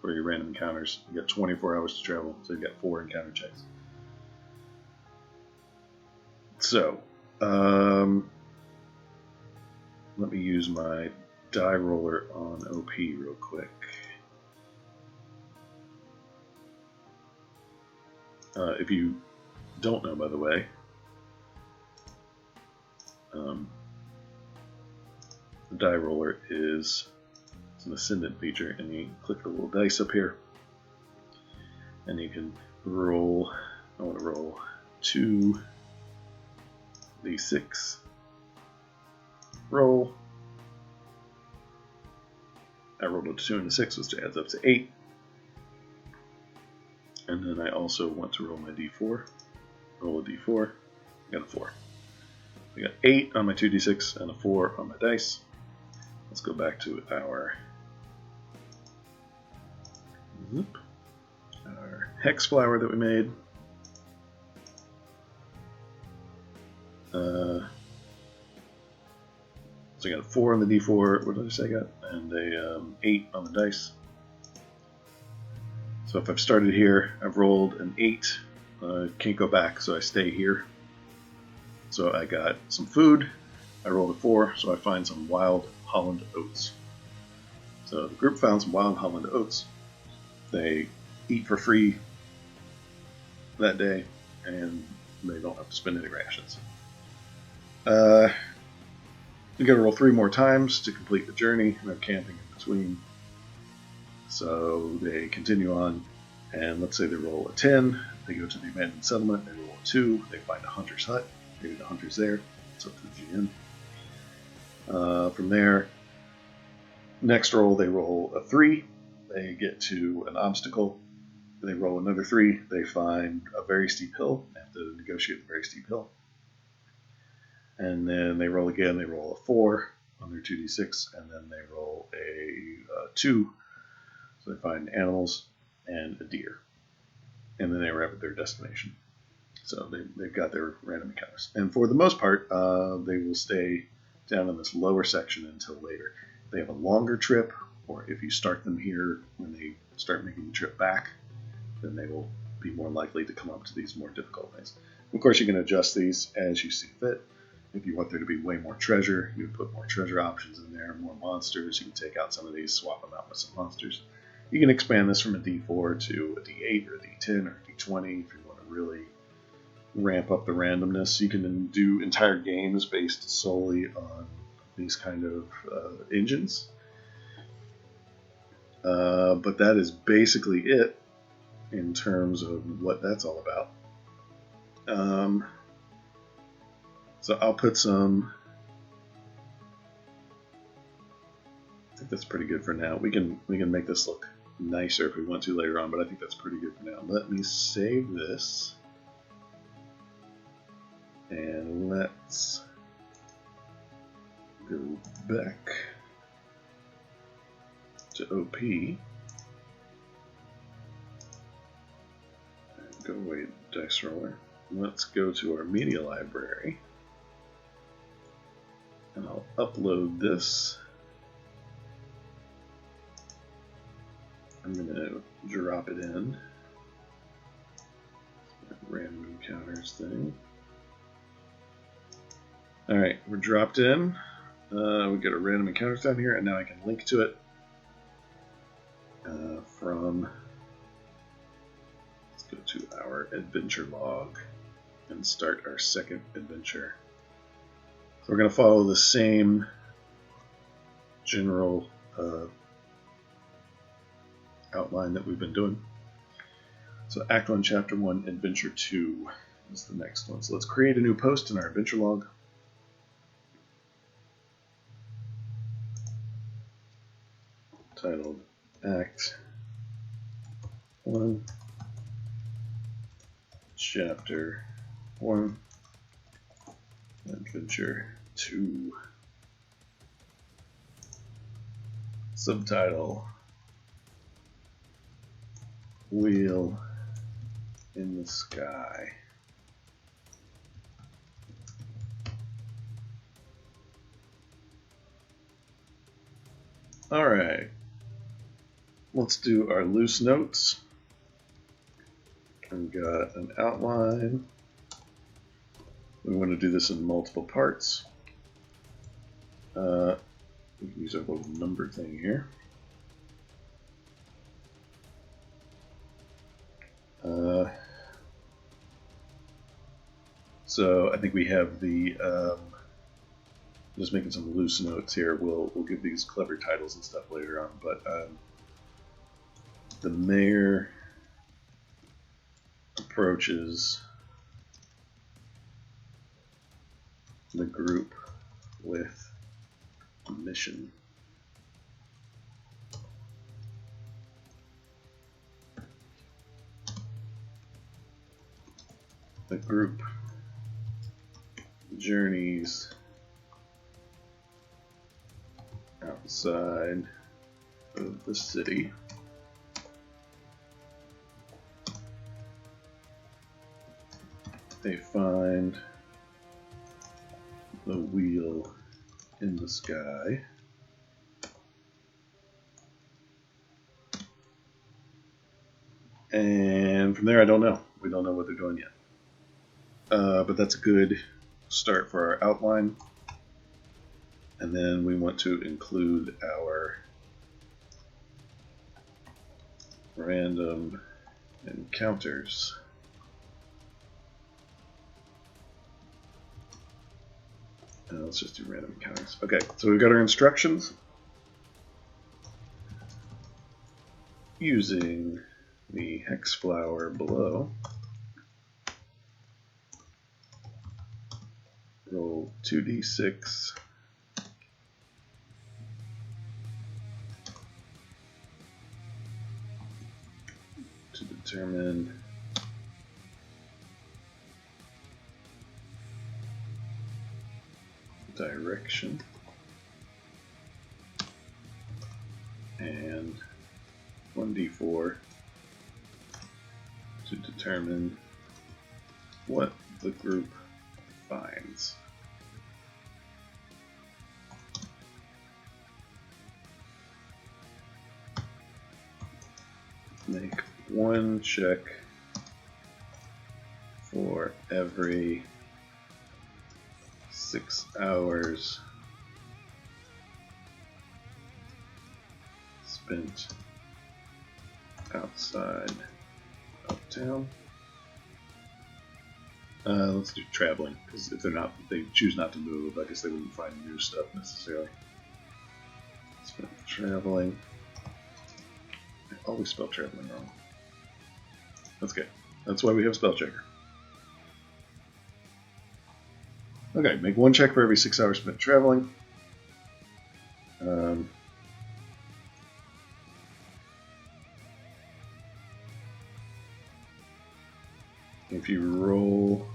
for your random encounters. You get 24 hours to travel, so you get 4 encounter checks. So, let me use my die roller on OP real quick. If you don't know, by the way, the die roller is an ascendant feature, and you click the little dice up here, and you can roll. I want to roll 2d6 roll. I rolled a 2 and a 6, which adds up to 8. And then I also want to roll my d4. Roll a d4. I got a 4. I got 8 on my 2d6 and a 4 on my dice. Let's go back to our hex flower that we made. So I got a 4 on the d4. What did I say I got? And a 8 on the dice. So if I've started here, I've rolled an 8. Can't go back, so I stay here. So I got some food. I rolled a 4, so I find some wild Holland oats. So the group found some wild Holland oats. They eat for free that day, and they don't have to spend any rations. You gotta roll 3 more times to complete the journey. No camping in between. So they continue on, and let's say they roll a 10. They go to the abandoned settlement. They roll a 2. They find a hunter's hut. Maybe the hunter's there. It's up to the GM. From there, next roll they roll a 3. They get to an obstacle. They roll another 3. They find a very steep hill. They have to negotiate the very steep hill. And then they roll again. They roll a 4 on their 2d6, and then they roll a 2. So they find animals and a deer. And then they arrive at their destination. So they've got their random encounters. And for the most part, they will stay down in this lower section until later. If they have a longer trip, or if you start them here when they start making the trip back, then they will be more likely to come up to these more difficult things. Of course, you can adjust these as you see fit. If you want there to be way more treasure, you can put more treasure options in there, more monsters. You can take out some of these, swap them out with some monsters. You can expand this from a D4 to a D8 or a D10 or a D20 if you want to really ramp up the randomness. You can do entire games based solely on these kind of engines. But that is basically it in terms of what that's all about. So I'll put some. I think that's pretty good for now. We can make this look nicer if we want to later on, but I think that's pretty good for now. Let me save this, and let's go back to OP. And go away, dice roller. Let's go to our media library. And I'll upload this. I'm going to drop it in. Random encounters thing. Alright, we're dropped in. We got a random encounters down here, and now I can link to it from. Let's go to our adventure log and start our second adventure. So we're going to follow the same general outline that we've been doing. So Act 1, Chapter 1, Adventure 2 is the next one. So let's create a new post in our adventure log. Titled Act 1, Chapter 1, Adventure 2. Subtitle: Wheel in the Sky. Alright, let's do our loose notes. We've got an outline. We want to do this in multiple parts. We can use our little number thing here. So I think we have the just making some loose notes here. We'll give these clever titles and stuff later on, but the mayor approaches the group with mission. The group journeys outside of the city. They find the wheel in the sky. And from there, I don't know. We don't know what they're doing yet. But that's a good start for our outline. And then we want to include our random encounters. Let's just do random encounters. Okay, so we've got our instructions. Using the hex flower below, roll 2d6 to determine direction, and 1d4 to determine what the group finds. Make one check for every 6 hours spent outside of town. Let's do traveling, because if they choose not to move, I guess they wouldn't find new stuff necessarily. Spent traveling. I always spell traveling wrong. That's good. That's why we have spell checker. Okay, make one check for every 6 hours spent traveling. If you roll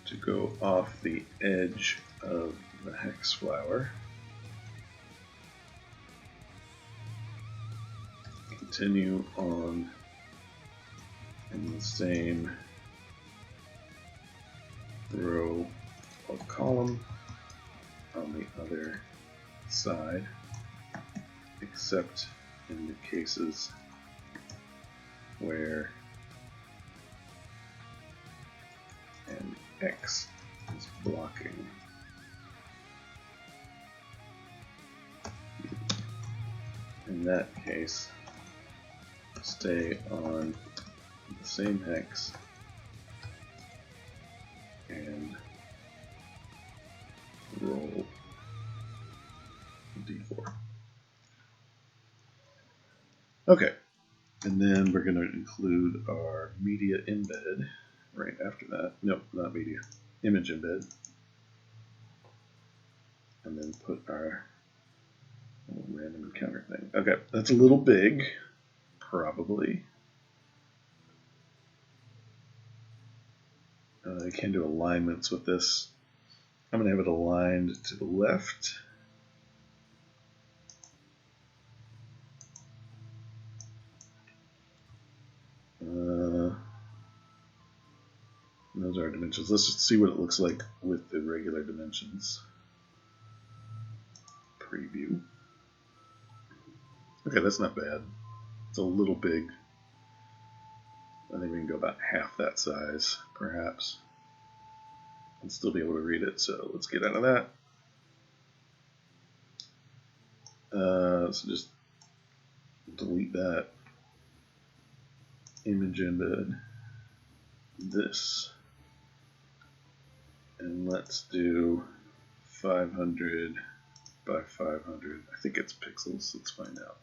to go off the edge of the hex flower, continue on in the same row or column on the other side, except in the cases where an X is blocking. In that case, stay on the same hex and roll d4. Okay, and then we're going to include our media embed right after that. Nope, not media. Image embed. And then put our little random encounter thing. Okay, that's a little big, probably. I can do alignments with this. I'm going to have it aligned to the left. Those are our dimensions. Let's just see what it looks like with the regular dimensions. Preview. Okay, that's not bad. It's a little big. I think we can go about half that size, perhaps, and still be able to read it. So let's get out of that. So just delete that. Image embed this. And let's do 500 by 500. I think it's pixels. Let's find out.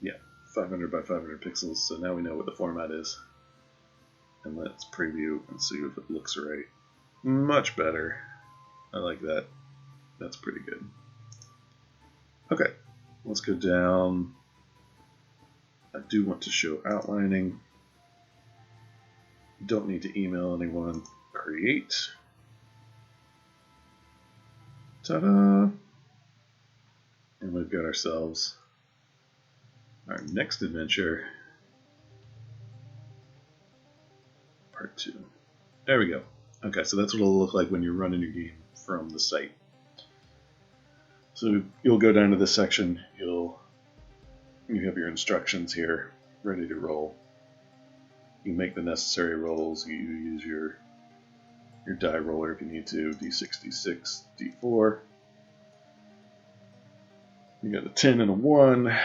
Yeah, 500 by 500 pixels. So now we know what the format is. And let's preview and see if it looks right. Much better. I like that. That's pretty good. Okay, let's go down. I do want to show outlining. Don't need to email anyone. Create. Ta-da! And we've got ourselves our next adventure. Part 2. There we go. Okay, so that's what it'll look like when you're running your game from the site. So you'll go down to this section. You have your instructions here, ready to roll. You make the necessary rolls. You use your die roller if you need to. D6, D6, D4. You got a 10 and a 1.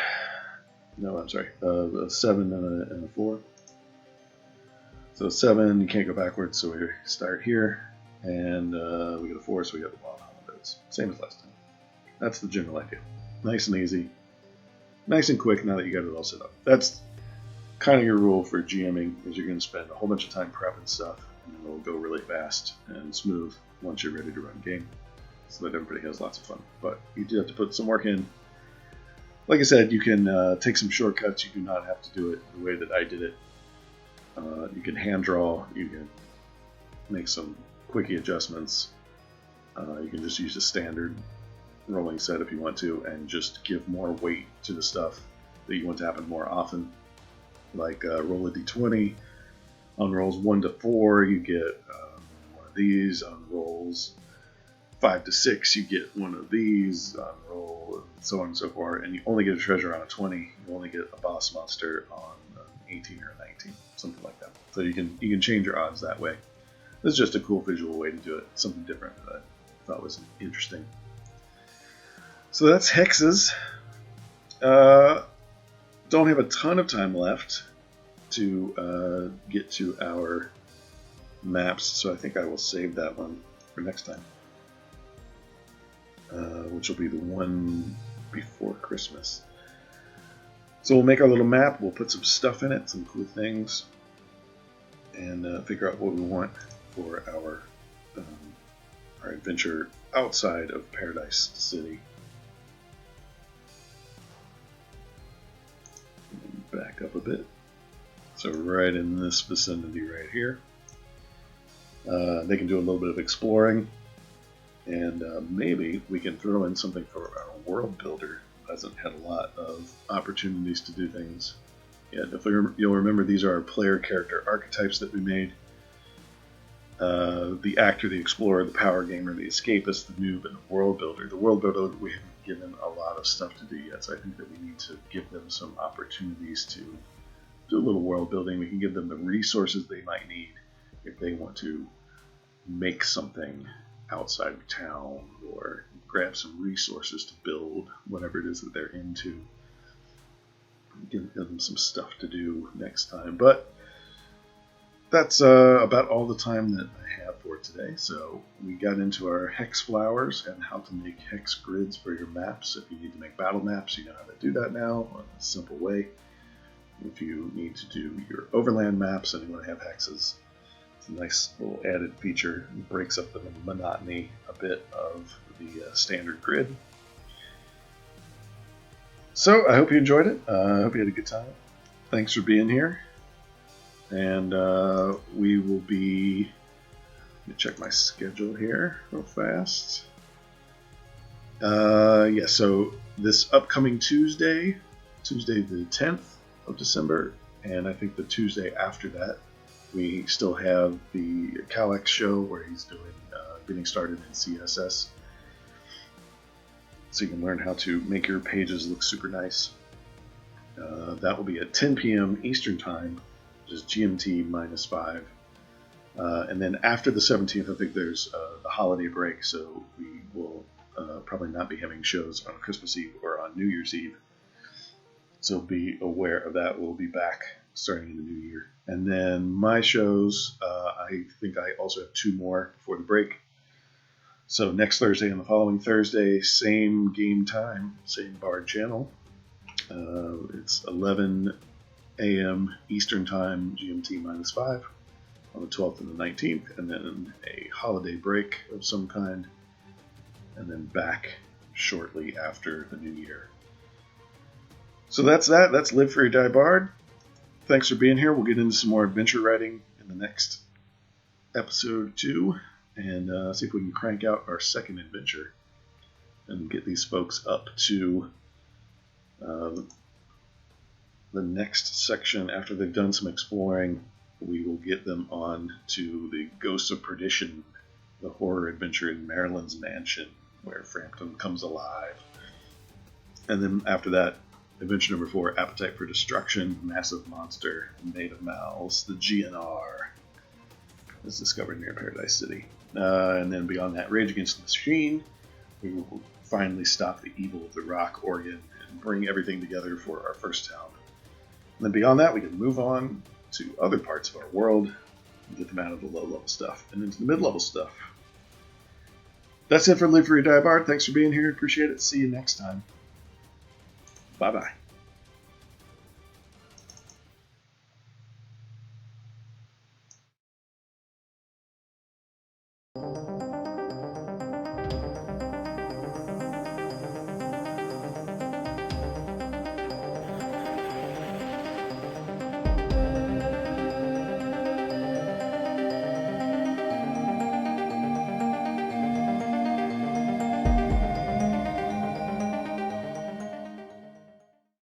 No, I'm sorry. A 7 and a 4. So 7, you can't go backwards, so we start here. And we got a 4, so we got the wild holidays. Same as last time. That's the general idea. Nice and easy. Nice and quick now that you got it all set up. That's kind of your rule for GMing, is you're going to spend a whole bunch of time prepping stuff, and it'll go really fast and smooth once you're ready to run a game, so that everybody has lots of fun. But you do have to put some work in. Like I said, you can take some shortcuts. You do not have to do it the way that I did it. You can hand draw. You can make some quickie adjustments. You can just use a standard rolling set if you want to, and just give more weight to the stuff that you want to happen more often. Like roll a d20. On rolls 1 to 4, you get one of these. On rolls 5 to 6, you get one of these. On roll, so on and so forth. And you only get a treasure on a 20. You only get a boss monster on an 18 or a 19, something like that. So you can change your odds that way. This is just a cool visual way to do it. Something different that I thought was interesting. So that's hexes. Don't have a ton of time left to get to our maps, so I think I will save that one for next time, which will be the one before Christmas. So we'll make our little map, we'll put some stuff in it, some cool things, and figure out what we want for our adventure outside of Paradise City. Back up a bit. So right in this vicinity right here. They can do a little bit of exploring, and maybe we can throw in something for our world builder. Hasn't had a lot of opportunities to do things yet. If you'll remember, these are our player character archetypes that we made. The actor, the explorer, the power gamer, the escapist, the noob, and the world builder. The world builder, we haven't given a lot of stuff to do yet, so I think that we need to give them some opportunities to do a little world building. We can give them the resources they might need if they want to make something outside of town, or grab some resources to build whatever it is that they're into. Give them some stuff to do next time. But that's about all the time that I have for today. So we got into our hex flowers and how to make hex grids for your maps. If you need to make battle maps, you know how to do that now in a simple way. If you need to do your overland maps and you want to have hexes, it's a nice little added feature. It breaks up the monotony a bit of the standard grid. So I hope you enjoyed it. I hope you had a good time. Thanks for being here. And we will be, let me check my schedule here real fast. Yeah, so this upcoming Tuesday the 10th of December, and I think the Tuesday after that, we still have the Calex show where he's doing getting started in CSS. So you can learn how to make your pages look super nice. That will be at 10 p.m. Eastern Time, which is GMT -5. And then after the 17th, I think there's the holiday break, so we will probably not be having shows on Christmas Eve or on New Year's Eve. So be aware of that. We'll be back starting in the new year. And then my shows, I think I also have 2 more before the break. So next Thursday and the following Thursday, same game time, same bar channel. It's 11 a.m. Eastern Time, GMT -5. on the 12th and the 19th, and then a holiday break of some kind, and then back shortly after the new year. So that's that. That's Live Free or Die Barred. Thanks for being here. We'll get into some more adventure writing in the next episode 2, and see if we can crank out our second adventure and get these folks up to the next section. After they've done some exploring, we will get them on to the Ghosts of Perdition, the horror adventure in Marilyn's mansion, where Frampton comes alive. And then after that, adventure number 4, Appetite for Destruction, Massive Monster, Made of Mouths, the GNR, is discovered near Paradise City. And then beyond that, Rage Against the Machine. We will finally stop the evil of the Rock Organ and bring everything together for our first town. And then beyond that, we can move on to other parts of our world and get them out of the low-level stuff and into the mid-level stuff. That's it for Live Free or Die Barred. Thanks for being here. Appreciate it. See you next time. Bye-bye.